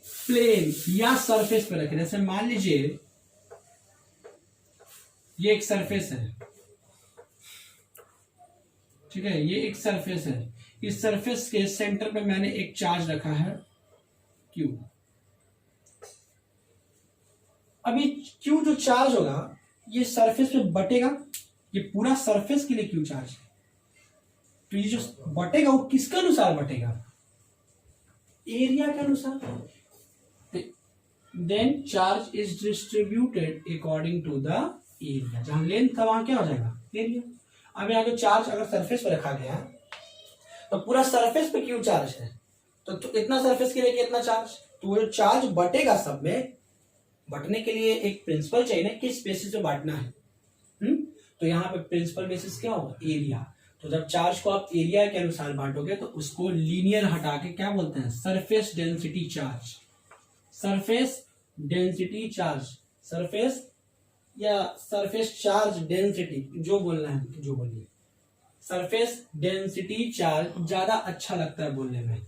प्लेन या सरफेस पे रखें। जैसे मान लीजिए ये एक सरफेस है, ठीक है, ये एक सरफेस है। इस सरफेस के सेंटर पे मैंने एक चार्ज रखा है Q। अभी Q जो चार्ज होगा ये सरफेस पे बटेगा, ये पूरा सरफेस के लिए Q चार्ज है। तो ये जो बटेगा वो किसके अनुसार बटेगा? एरिया के अनुसार। Then charge is distributed according to the area. जहां लेंथ था वहां क्या हो जाएगा? एरिया। अब यहाँ जो चार्ज अगर सरफेस पे रखा गया तो पूरा सरफेस पे क्यों चार्ज है, तो इतना सरफेस के लिए कितना चार्ज, तो वो जो चार्ज बटेगा सब में, बटने के लिए एक प्रिंसिपल चाहिए ना, किस बेसिस पे बांटना है। तो यहाँ पे प्रिंसिपल बेसिस क्या होगा? एरिया। तो जब चार्ज को आप एरिया के अनुसार बांटोगे तो उसको लीनियर हटा के क्या बोलते हैं? Surface density charge. Surface density charge, surface या सरफेस चार्ज डेंसिटी, जो बोलना है जो बोलिए। सरफेस डेंसिटी चार्ज ज्यादा अच्छा लगता है बोलने में,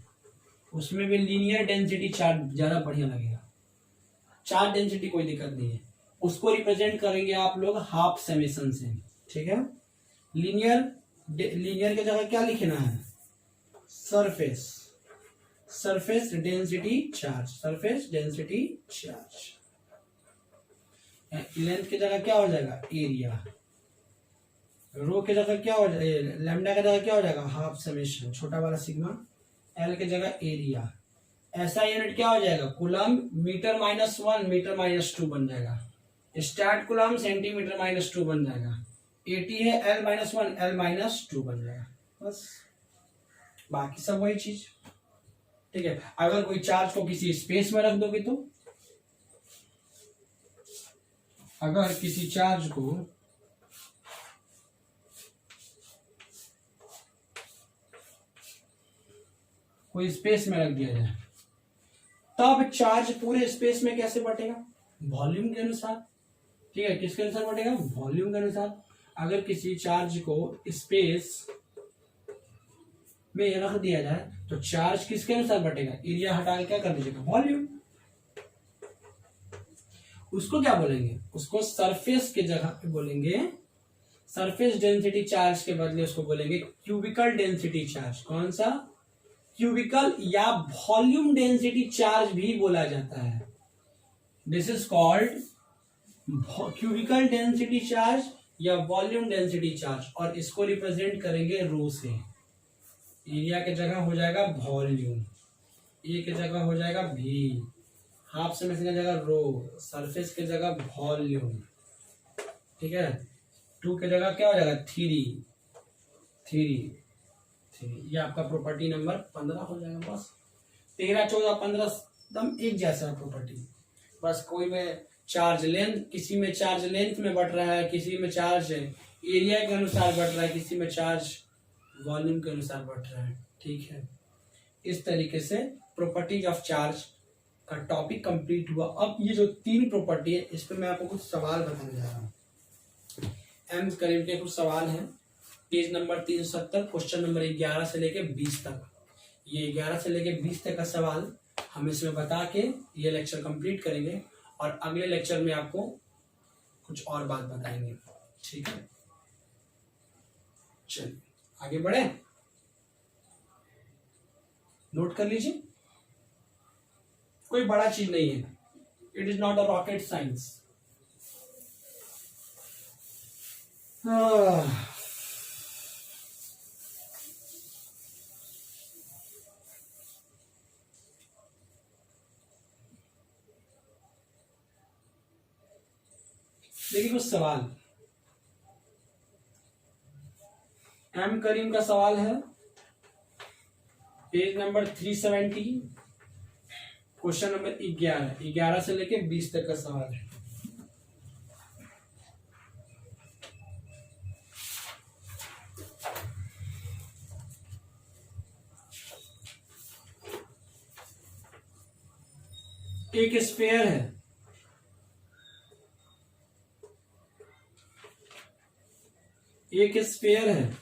उसमें भी लीनियर डेंसिटी चार्ज ज्यादा बढ़िया लगेगा। चार्ज डेंसिटी कोई दिक्कत नहीं है, उसको रिप्रेजेंट करेंगे आप लोग हाफ समेशन से। ठीक है, लीनियर की जगह क्या लिखना है? Surface, surface density charge, surface density charge. Length की जगह क्या हो जाएगा? एरिया। रो की जगह क्या हो जाएगा? लैम्डा की जगह क्या हो जाएगा? हाफ समेशन, छोटा वाला सिग्मा। एल की जगह एरिया। ऐसा यूनिट क्या हो जाएगा? कूलम्ब मीटर -1 मीटर -2 बन जाएगा। स्टैट कूलम्ब सेंटीमीटर -2 बन जाएगा। 80 है, L -1 L -2 बन जाएगा। बस, बाकी सब वही चीज। ठीक है, अगर कोई चार्ज को किसी स्पेस में रख दोगे तो, अगर किसी चार्ज को कोई स्पेस में रख दिया जाए तब चार्ज पूरे स्पेस में कैसे बटेगा? वॉल्यूम के अनुसार। ठीक है, किसके अनुसार बटेगा? वॉल्यूम के अनुसार। अगर किसी चार्ज को स्पेस में रख दिया जाए तो चार्ज किसके अनुसार बटेगा? एरिया हटा के क्या कर दीजिएगा? वॉल्यूम। उसको क्या बोलेंगे? उसको सरफेस के जगह पे बोलेंगे, सरफेस डेंसिटी चार्ज के बदले उसको बोलेंगे क्यूबिकल डेंसिटी चार्ज। कौन सा? क्यूबिकल या वॉल्यूम डेंसिटी चार्ज भी बोला जाता है। This is called cubical density charge या वॉल्यूम डेंसिटी चार्ज, और इसको रिप्रेजेंट करेंगे रो से। एरिया के जगह हो जाएगा वॉल्यूम, ए के जगह हो जाएगा भी, हाफ समेशन की जगह रो, सरफेस की जगह वॉल्यूम। ठीक है, 2 की जगह क्या हो जाएगा? 3। ये आपका प्रॉपर्टी नंबर 15 हो जाएगा। बस 13, 14, 15 एकदम एक जैसा प्रॉपर्टी, बस कोई में चार्ज लेंथ, किसी में चार्ज लेंथ में बढ़ रहा है, किसी में चार्ज एरिया के अनुसार बढ़ रहा है, किसी में चार्ज वॉल्यूम के अनुसार बढ़ रहा है। ठीक है, इस तरीके से प्रॉपर्टीज ऑफ चार्ज का टॉपिक कंप्लीट हुआ। अब ये जो 3 प्रॉपर्टी है इस पर मैं आपको कुछ सवाल बताने जा रहा हूँ। एम करीब के कुछ सवाल हैं, पेज नंबर 370, क्वेश्चन नंबर 11 से लेके 20 तक। ये 11 से लेके 20 तक का सवाल हम इसमें बता के ये लेक्चर कंप्लीट करेंगे और अगले लेक्चर में आपको कुछ और बात बताएंगे। ठीक है, चलिए आगे बढ़े, नोट कर लीजिए, कोई बड़ा चीज नहीं है, it is not a rocket science. देखिए कुछ सवाल, एम करीम का सवाल है, पेज नंबर 370, क्वेश्चन नंबर 11 से लेके 20 तक का सवाल है। एक स्फीयर है, एक स्फीयर है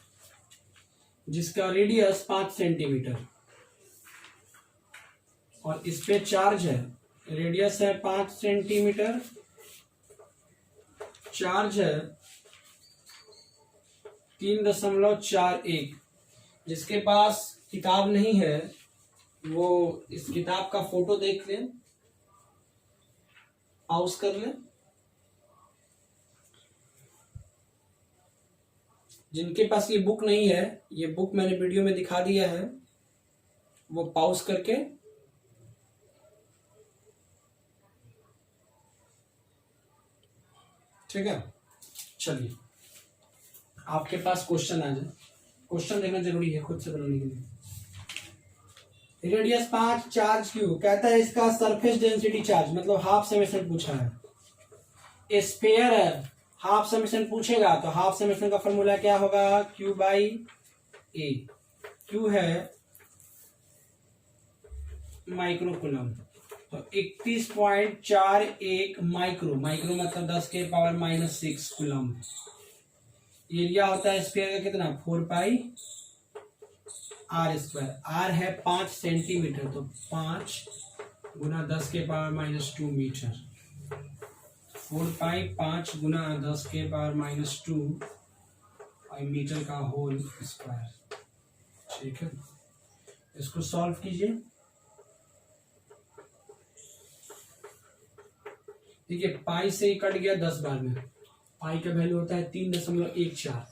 जिसका रेडियस 5 सेंटीमीटर और इस पे चार्ज है, रेडियस है 5 सेंटीमीटर, चार्ज है 3.41। जिसके पास किताब नहीं है वो इस किताब का फोटो देख लें, पॉज कर लें। जिनके पास ये बुक नहीं है, ये बुक मैंने वीडियो में दिखा दिया है, वो पॉज करके ठीक है। चलिए आपके पास क्वेश्चन आ जाए, क्वेश्चन देखना जरूरी है खुद से बनाने के लिए। रेडियस 5, चार्ज क्यू, कहता है इसका सरफेस डेंसिटी चार्ज, मतलब हाफ समेशन पूछा है। स्फीयर है, हाफ समेशन पूछेगा तो हाफ समेशन का फॉर्मूला क्या होगा, क्यू बाई ए। क्यू है माइक्रो कूलम, तो 31.41 माइक्रो, माइक्रो मतलब 10 के पावर -6 कूलम। एरिया होता है स्फीयर का कितना, 4 पाई आर स्क्वायर। आर है 5 सेंटीमीटर, तो 5 गुना 10 के पावर -2 मीटर। 4 पाई 5 गुना 10 के पावर -2 मीटर का होल स्क्वायर। ठीक है, इसको सॉल्व कीजिए। ठीक है, पाई से ही कट गया 10 बार में। पाई का वैल्यू होता है 3.14,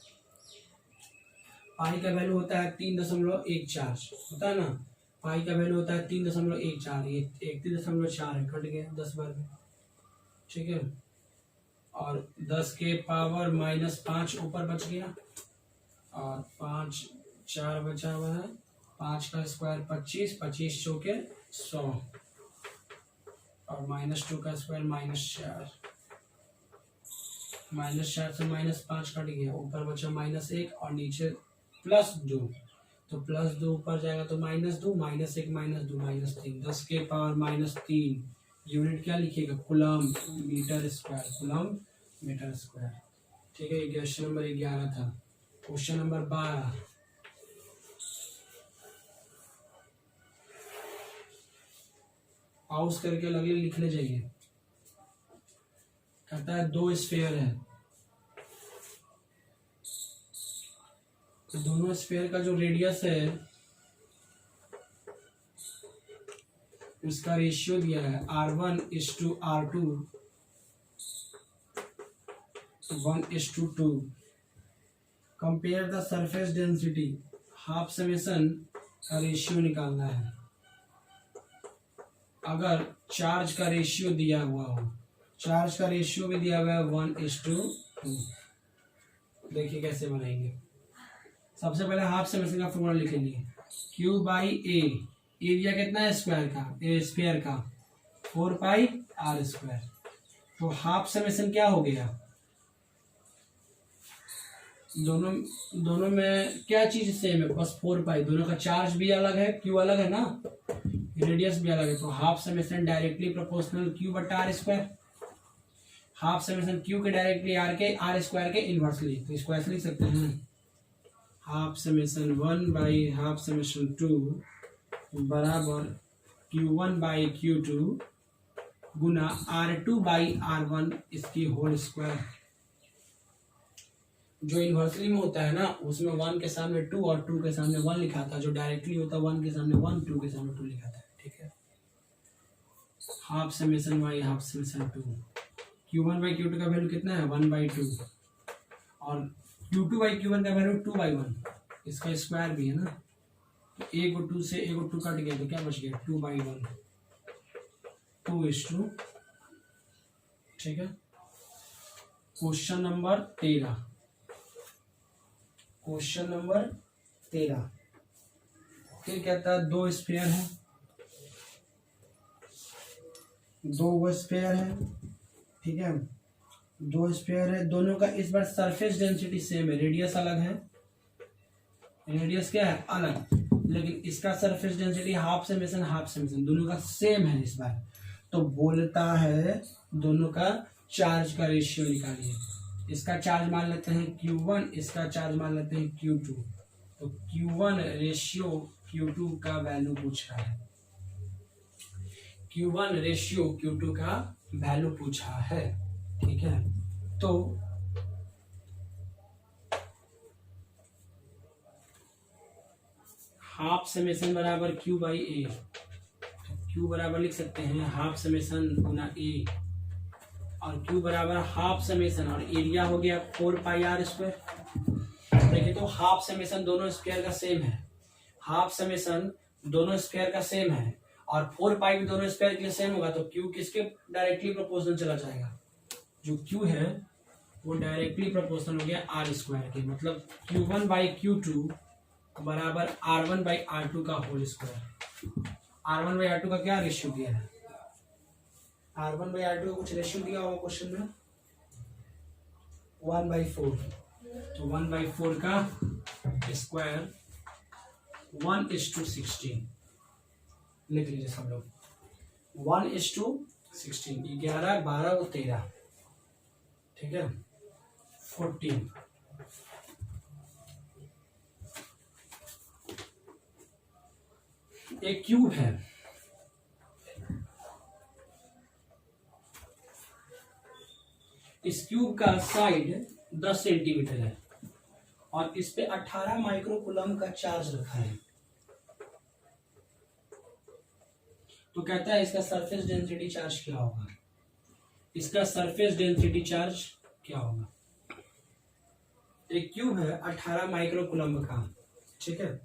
पाई का वैल्यू होता है 3.14 होता है ना, पाई का वैल्यू होता है 3.14, ये 31.4 है, कट गया 10 बार में। ठीक है, और 10 के पावर -5 ऊपर बच गया और 5 4 बचा हुआ है, 5 का स्क्वायर 25, 25 चौके 100 और -2 का स्क्वायर -4, -4 से -5 कट गया, ऊपर बचा -1 और नीचे +2, तो +2 ऊपर जाएगा तो -2, -1 -2 -3, 10 के पावर -3। यूनिट क्या लिखिएगा, coulomb metre square, coulomb metre square. ठीक है, ये क्वेश्चन नंबर 11 था। क्वेश्चन नंबर 12, पाउस करके लगे लिखने चाहिए। कहता है 2 स्फीयर है, तो दोनों स्फीयर का जो रेडियस है उसका रेशियो दिया है R1:R2 1:2। Compare the surface density, half summation का रेशियो निकालना है। अगर चार्ज का रेशियो दिया हुआ हो, चार्ज का रेशियो भी दिया हुआ है 1:2। देखिए कैसे बनाएंगे। सबसे पहले हाफ समेशन का फॉर्मूला लिखेंगे, क्यू बाई ए, एरिया कितना है स्क्वायर का, स्फीयर का 4 पाई आर स्क्वायर, तो हाफ समेशन क्या हो गया, दोनों में क्या चीज सेम है, बस 4 पाई, दोनों का चार्ज भी अलग है, क्यू अलग है ना, रेडियस भी अलग है, तो half summation directly proportional Q बटा R square, half summation Q के डायरेक्टली आर स्क्वायर के इनवर्सली, तो इसको ऐसे लिख सकते हैं हाफ समेशन 1 / हाफ समेशन 2 बराबर Q1/Q2 गुना R2/R1 इसकी होल स्क्वायर। जो इन्वर्सली में होता है ना उसमें 1 के सामने 2 और 2 के सामने 1 लिखा था, जो डायरेक्टली होता है 1 के सामने 1, 2 के सामने 2 लिखा था, ठीक है। Half summation by half summation 2, Q1/Q2 का वैल्यू कितना है 1/2 और Q2/Q1 का वैल्यू 2/1, इसका स्क्वायर भी है ना, तो एक और 2 से एक और 2 कट गया तो क्या बच गया 2/1, 2:2, ठीक है। क्वेश्चन नंबर 13, क्वेश्चन नंबर 13 फिर कहता है दो स्फीयर है, दो स्फीयर है, ठीक है, दो स्फीयर है, दोनों का इस बार सरफेस डेंसिटी सेम है, रेडियस अलग है, रेडियस क्या है अलग, लेकिन इसका सरफेस डेंसिटी हाफ समेशन दोनों का सेम है इस बार, तो बोलता है दोनों का चार्ज का रेशियो निकालिए। इसका चार्ज मान लेते हैं Q1, इसका चार्ज मान लेते हैं Q2, तो Q1 रेशियो Q2 का वैल्यू पूछ रहा है, Q1 रेशियो Q2 का वैल्यू पूछा है, ठीक है। तो हाफ समेशन बराबर Q/A, Q बराबर लिख सकते हैं हाफ समेशन गुना A, और Q बराबर हाफ समेशन और एरिया हो गया 4πr²। देखिए तो हाफ समेशन दोनों स्क्वायर का सेम है, हाफ समेशन दोनों स्क्वायर का सेम है और 4π भी दोनों स्क्वायर के लिए सेम होगा, तो Q किसके डायरेक्टली प्रोपोर्शनल चला जाएगा, जो Q है वो डायरेक्टली प्रोपोर्शनल हो गया R² के, मतलब Q1/Q2 बराबर R1/R2 का होल स्क्वायर। R1/R2 का क्या रेशियो दिया है, R1/R2 का कुछ रेशियो दिया होगा क्वेश्चन में 1/4, तो 1/4 का स्क्वायर 1:16 लिख लीजिए सब लोग, 1:16, 11, 12 और 13, ठीक है, 14। एक क्यूब है, इस क्यूब का साइड 10 सेंटीमीटर है और इस पे 18 माइक्रोकूलम का चार्ज रखा है, तो कहता है इसका सरफेस डेंसिटी चार्ज क्या होगा, इसका सरफेस डेंसिटी चार्ज क्या होगा। एक क्यूब है 18 माइक्रोकूलम का, ठीक है,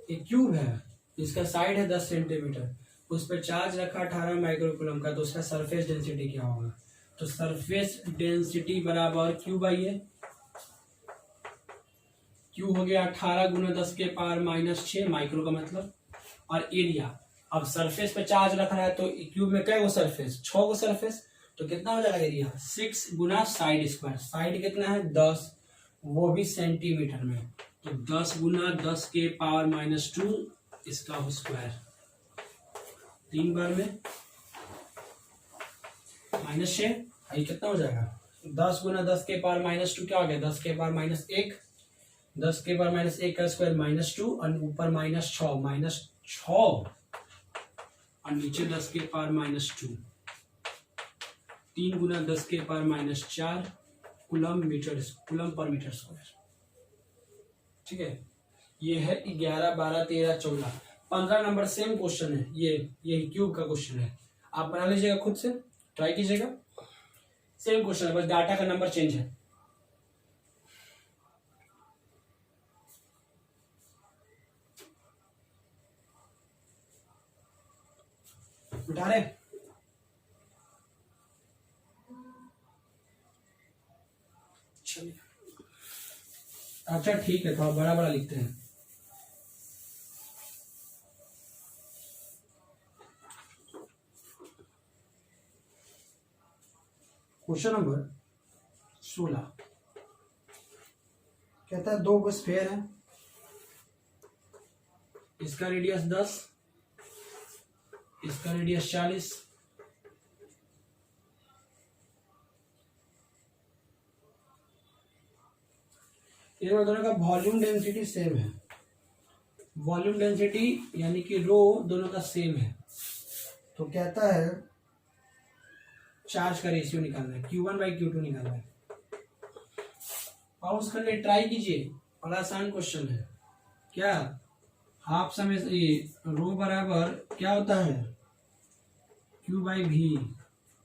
एक क्यूब है, इसका साइड है 10 सेंटीमीटर, उस पर चार्ज रखा 18 माइक्रोकूलम का, तो उसका सरफेस डेंसिटी क्या होगा, तो सरफेस डेंसिटी बराबर Q/A, Q हो गया 18 गुना 10⁻⁻6 माइक्रो का मतलब, और एरिया, अब सरफेस पे चार्ज रख रहा है तो क्यूब में क्या सरफेस 6 को सरफेस, तो कितना हो जाएगा एरिया 6 गुना साइड स्क्वायर, साइड कितना है 10, वो भी सेंटीमीटर में, तो 10 गुना 10⁻⁻2 इसका स्क्वायर, 3 बार में -6, ये कितना हो जाएगा 10 गुना 10⁻⁻2 क्या हो गया 10⁻⁻1, 10⁻⁻1 का स्क्वायर -2 और ऊपर -6 और नीचे 10⁻⁻2, 3 गुना 10⁻⁻4 कूलम पर मीटर स्क्वायर, ठीक है। ये है 11, 12, 13, 14, 15 नंबर सेम क्वेश्चन है, ये क्यूब का क्वेश्चन है, आप बना लीजिएगा खुद से, ट्राई कीजिएगा, सेम क्वेश्चन है, बस डाटा का नंबर चेंज है। उठा रहे, चलिए अच्छा ठीक है, थोड़ा बड़ा बड़ा लिखते हैं। क्वेश्चन नंबर 16 कहता है दो स्फीयर है, इसका रेडियस 10, इसका रेडियस 40, इन दोनों का वॉल्यूम डेंसिटी सेम है। वॉल्यूम डेंसिटी यानी कि रो दोनों का सेम है, तो कहता है चार्ज का रेशियो निकालना है, Q1/Q2 निकालना है। पाउस करने ट्राई कीजिए, बड़ा आसान क्वेश्चन है। क्या हाफ समय रो बराबर क्या होता है Q/V,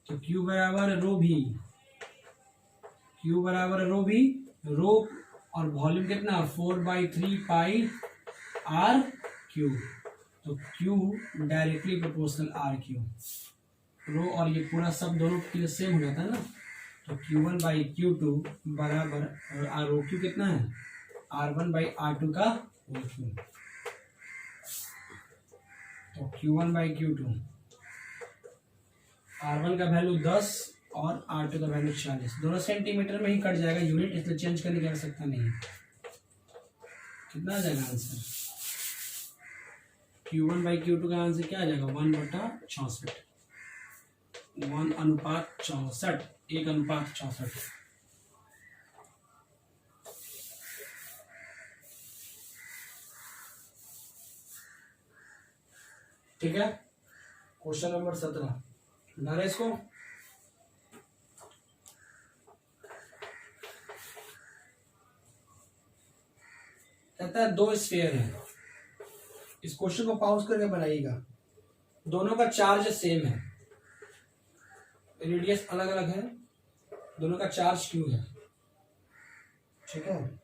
तो Q बराबर रो भी, Q बराबर रो भी, रो और वॉल्यूम कितना 4/3 पाई आर क्यू, तो Q directly proportional R Q. Rho और ये पूरा सब दोनों के लिए सेम हो जाता है ना, तो Q1/Q2 बराबर रो क्यू कितना है R1/R2 का होल क्यू, तो Q1/Q2 R1 का वैल्यू 10 और R2 का वैल्यू 40, दोनों सेंटीमीटर में ही कट जाएगा यूनिट, इसलिए चेंज करने की आवश्यकता नहीं है। कितना आ जाएगा आंसर? Q1/Q2 का आंसर क्या आ जाएगा 1/64, 1:64, 1:64। ठीक है, क्वेश्चन नंबर 17 डाले इसको। कहता है दो स्फीयर है, इस क्वेश्चन को पॉज करके बनाइएगा। दोनों का चार्ज सेम है, रेडियस अलग अलग है, दोनों का चार्ज क्यू है। ठीक है,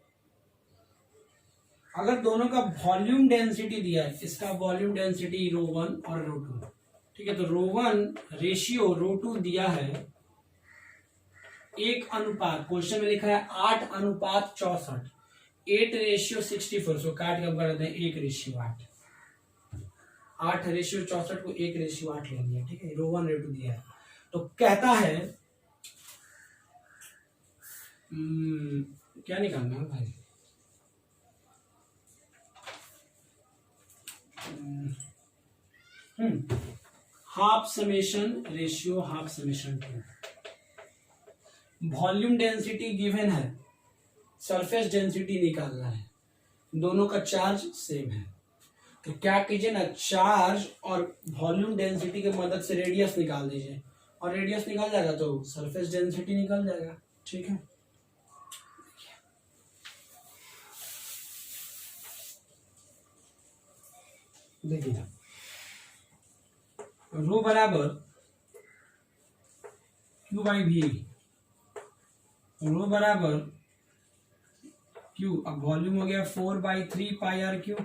अगर दोनों का वॉल्यूम डेंसिटी दिया है, इसका वॉल्यूम डेंसिटी ρ1 और ρ2, ठीक है, तो ρ1 रेशियो ρ2 दिया है 1 अनुपात, क्वेश्चन में लिखा है 8:64, 8:64, सो काट के कर देते हैं 1:8, 8:64 को 1:8 ले लिया। ठीक है, ρ1 ρ2 दिया है, तो कहता है क्या निकालना है भाई, half summation ratio half summation 2। Volume density given है, सरफेस डेंसिटी निकालना है, दोनों का चार्ज सेम है, तो क्या कीजिए ना, चार्ज और वॉल्यूम डेंसिटी की मदद से रेडियस निकाल दीजिए, और रेडियस निकाल जाएगा तो सरफेस डेंसिटी निकल जाएगा। ठीक है, देखिए रो बराबर Q/V, रो बराबर Q, अब वॉल्यूम हो गया 4/3 पाई आर क्यू,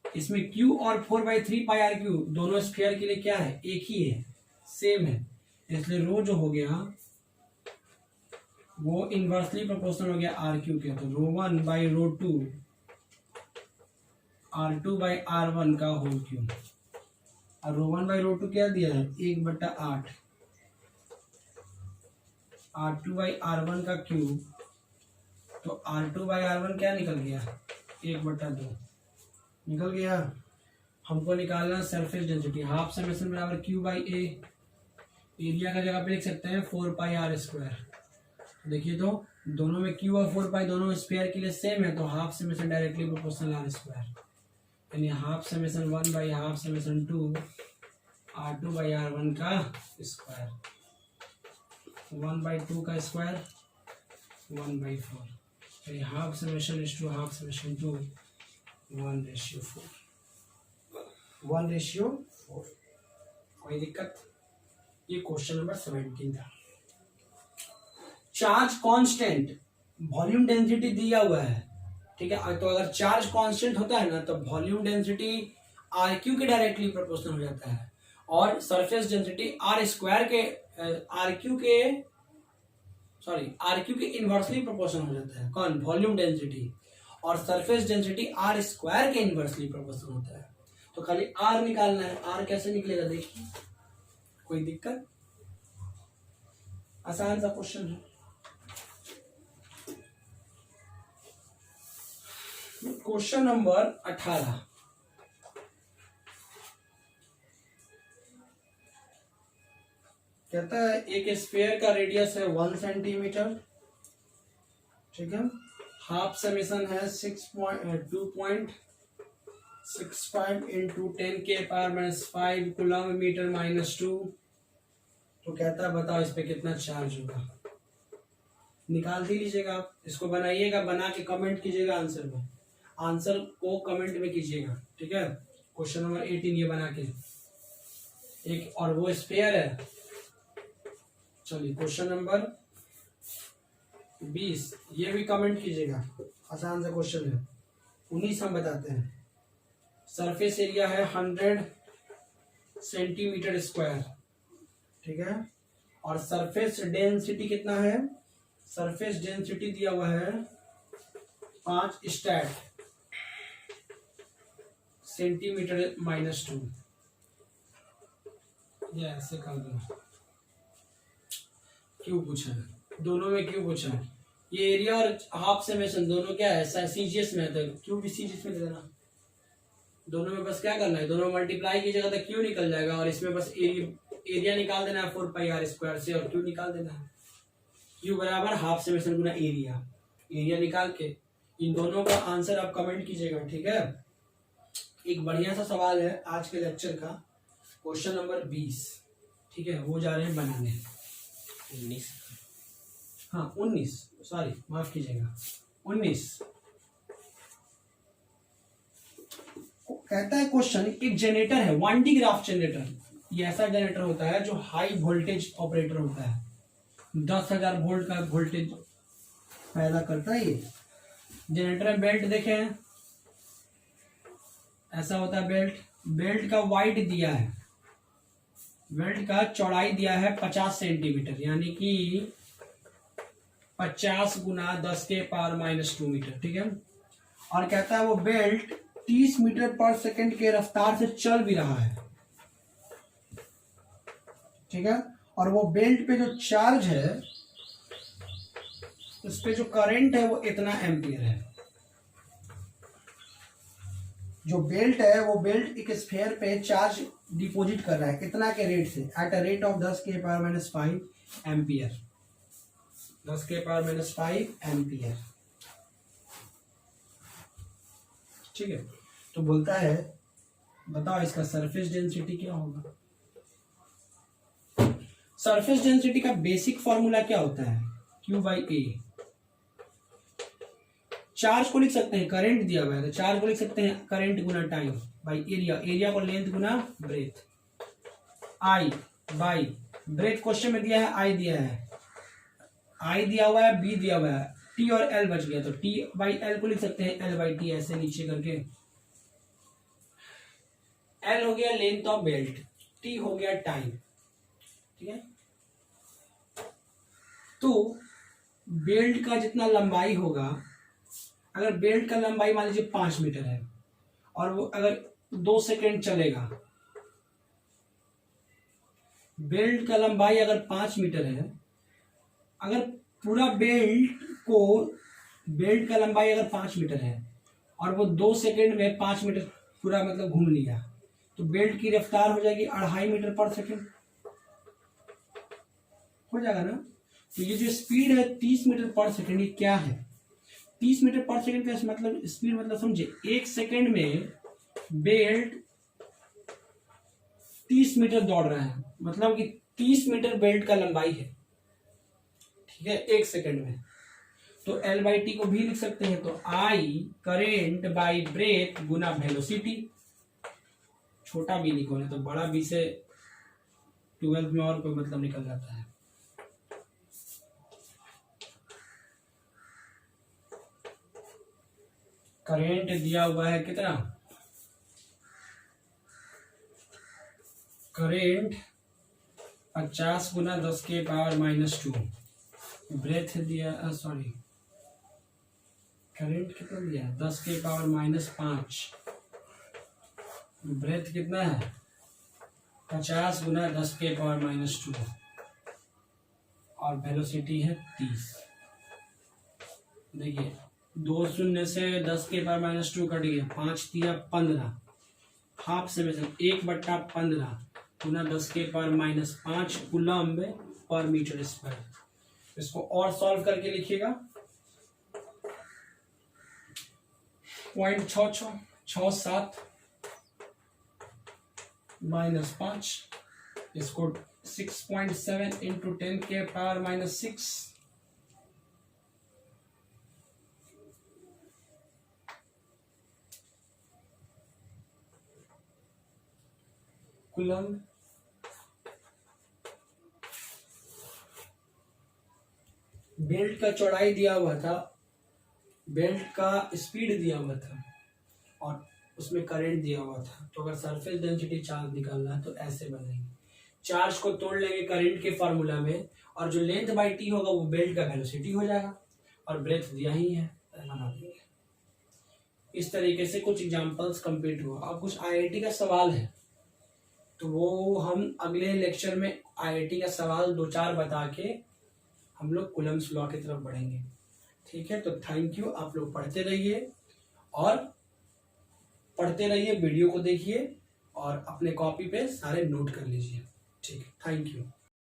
इसमें Q और 4/3 पाई आर क्यू दोनों स्फीयर के लिए क्या है, एक ही है, सेम है, इसलिए रो जो हो गया वो इनवर्सली प्रोपोर्शनल हो गया आर क्यू के, तो ρ1/ρ2 R2/R1 का होल क्यू, और ρ1/ρ2 क्या दिया है 1/8, R2/R1 का क्यूब, तो R2/R1 क्या निकल गया 1/2 निकल गया। हमको निकालना सरफेस डेंसिटी, हाफ समेशन बराबर Q/A, एरिया का जगह पे लिख सकते हैं 4πr²। देखिए तो दोनों में Q और 4π दोनों स्क्वायर के लिए सेम है, तो half summation directly proportional R², यानी हाफ समेशन 1/2 समेशन 2 R2/R1 का स्क्वायर, 1/2 का स्क्वायर 1/4, यानी half summation is to half summation 2 1/4, 1/4। कोई दिक्कत? ये क्वेश्चन नंबर 17 था। चार्ज कांस्टेंट, वॉल्यूम डेंसिटी दिया हुआ है, ठीक है, तो अगर चार्ज कांस्टेंट होता है ना तो वॉल्यूम डेंसिटी आर क्यू के डायरेक्टली प्रोपोर्शनल हो जाता है, और सरफेस डेंसिटी आर क्यू के इनवर्सली प्रोपोर्शनल हो जाता है। कौन? वॉल्यूम डेंसिटी, और सरफेस डेंसिटी R² के इनवर्सली प्रोपोर्शनल होता है। तो खाली R निकालना है, R कैसे निकलेगा देखिए, कोई दिक्कत? आसान सा क्वेश्चन है। क्वेश्चन नंबर 18 कहता है एक स्फीयर का रेडियस है 1 सेंटीमीटर, ठीक है, हाफ समेशन है 2.65 इंटू 10⁻⁵ कूलम मीटर -2। तो कहता है बताओ इस पे कितना चार्ज होगा। निकाल ही लीजिएगा आप, इसको बनाइएगा, बना के कमेंट कीजिएगा आंसर में, आंसर को कमेंट में कीजिएगा, ठीक है। क्वेश्चन नंबर 18 ये बना के एक, और वो स्फीयर है। चलिए क्वेश्चन नंबर 20 ये भी कमेंट कीजिएगा, आसान सा क्वेश्चन है। 19 हम बताते हैं। सरफेस एरिया है 100 सेंटीमीटर स्क्वायर, ठीक है, और सरफेस डेंसिटी कितना है, सरफेस डेंसिटी दिया हुआ है 5 स्टैट सेंटीमीटर -2। ये ऐसे कर दो। क्यों पूछा है, दोनों में क्यों पूछा है? ये एरिया और हाफ समेशन दोनों क्या है, सीजीएस में है, तो क्यों भी सीजीएस में दे देना। दोनों में बस क्या करना है, दोनों में मल्टीप्लाई कीजिएगा तो क्यों निकल जाएगा, और इसमें बस एरिया निकाल देना है 4πr² से, और क्यों निकाल देना है, क्यू बराबर हाफ समेशन गुना एरिया। एरिया निकाल के इन दोनों का आंसर आप कमेंट कीजिएगा, ठीक है। एक बढ़िया सा सवाल है आज के लेक्चर का, क्वेश्चन नंबर 20, ठीक है, वो जा रहे हैं बनाने। 19, हाँ 19, सॉरी माफ कीजिएगा 19। कहता है क्वेश्चन, एक जनरेटर है 1D ग्राफ जनरेटर। ये ऐसा जनरेटर होता है जो हाई वोल्टेज ऑपरेटर होता है, 10,000 वोल्ट का वोल्टेज पैदा करता है। ये जनरेटर में बेल्ट देखें, ऐसा होता है बेल्ट। बेल्ट का वाइड दिया है, बेल्ट का चौड़ाई दिया है 50 सेंटीमीटर, यानी कि 50 गुना 10⁻⁻² मीटर, ठीक है। और कहता है वो बेल्ट 30 मीटर पर सेकंड के रफ्तार से चल भी रहा है, ठीक है। और वो बेल्ट पे जो चार्ज है, उस पे जो करंट है वो इतना एम्पियर है। जो बेल्ट है वो बेल्ट एक स्फीयर पे चार्ज डिपॉजिट कर रहा है, कितना के रेट से, at a rate of 10⁻⁵ ampere, 10⁻⁵ ampere, ठीक है। तो बोलता है बताओ इसका सरफेस डेंसिटी क्या होगा। सरफेस डेंसिटी का बेसिक फॉर्मूला क्या होता है, Q/A। चार्ज को लिख सकते हैं, करंट दिया हुआ है तो चार्ज को लिख सकते हैं करंट गुना टाइम बाई एरिया, एरिया को लेंथ गुना breadth, I by breadth question में दिया है, I दिया है, I दिया हुआ है, B दिया हुआ है, T और L बच गया, तो T/L को लिख सकते हैं L/T, ऐसे नीचे करके। L हो गया लेंथ ऑफ बेल्ट, T हो गया टाइम, ठीक है। तो बेल्ट का जितना लंबाई होगा, अगर बेल्ट का लंबाई मान लीजिए 5 मीटर है, और वो अगर 2 सेकेंड चलेगा, बेल्ट का लंबाई अगर 5 मीटर है, अगर पूरा बेल्ट का लंबाई अगर 5 मीटर है और वो 2 सेकेंड में 5 मीटर पूरा मतलब घूम लिया, तो बेल्ट की रफ्तार हो जाएगी 2.5 मीटर पर सेकेंड, हो जाएगा ना। तो ये जो स्पीड है 30 मीटर पर सेकेंड, ये क्या है, 30 मीटर पर सेकेंड का मतलब स्पीड, मतलब समझे 1 सेकेंड में बेल्ट 30 मीटर दौड़ रहा है, मतलब कि 30 मीटर बेल्ट का लंबाई है, ठीक है, 1 सेकेंड में। तो L/T को भी लिख सकते हैं, तो I करेंट बाई ब्रेथ गुना वेलोसिटी। छोटा बी निकाले तो बड़ा बी से 12th में और कोई मतलब निकल जाता है। करेंट दिया हुआ है कितना, करेंट 50 गुना 10⁻⁻², ब्रेथ दिया, सॉरी करेंट कितना दिया, 10⁻⁻5, ब्रेथ कितना है 50 गुना 10⁻⁻², और वेलोसिटी है 30। देखिए 2 शून्य से 10 के पावर -2 कट गया, 5 दिया 15, हाफ से में 1/15 गुना 10 के पावर -5 कूलम्ब पर मीटर स्क्वायर। इसको और सॉल्व करके लिखिएगा। 0.6667 -5, इसको 6.7 इंटू 10 के पावर -6 कूलम्ब। बेल्ट का चौड़ाई दिया हुआ था, बेल्ट का स्पीड दिया हुआ था और उसमें करंट दिया हुआ था। तो अगर सरफेस डेंसिटी चार्ज निकालना है तो ऐसे बनेंगे। चार्ज को तोड़ लेंगे करंट के फार्मूला में, और जो लेंथ बाई टी होगा वो बेल्ट का वेलोसिटी हो जाएगा, और ब्रेथ दिया ही है, बना देंगे। इस तरीके से कुछ एग्जांपल्स कंप्लीट हुआ। अब कुछ आईआईटी का सवाल है तो वो हम अगले लेक्चर में आईआईटी का सवाल 2-4 बता के हम लोग कूलम्ब्स लॉ की तरफ बढ़ेंगे। ठीक है, तो थैंक यू। आप लोग पढ़ते रहिए वीडियो को देखिए और अपने कॉपी पे सारे नोट कर लीजिए। ठीक है, थैंक यू।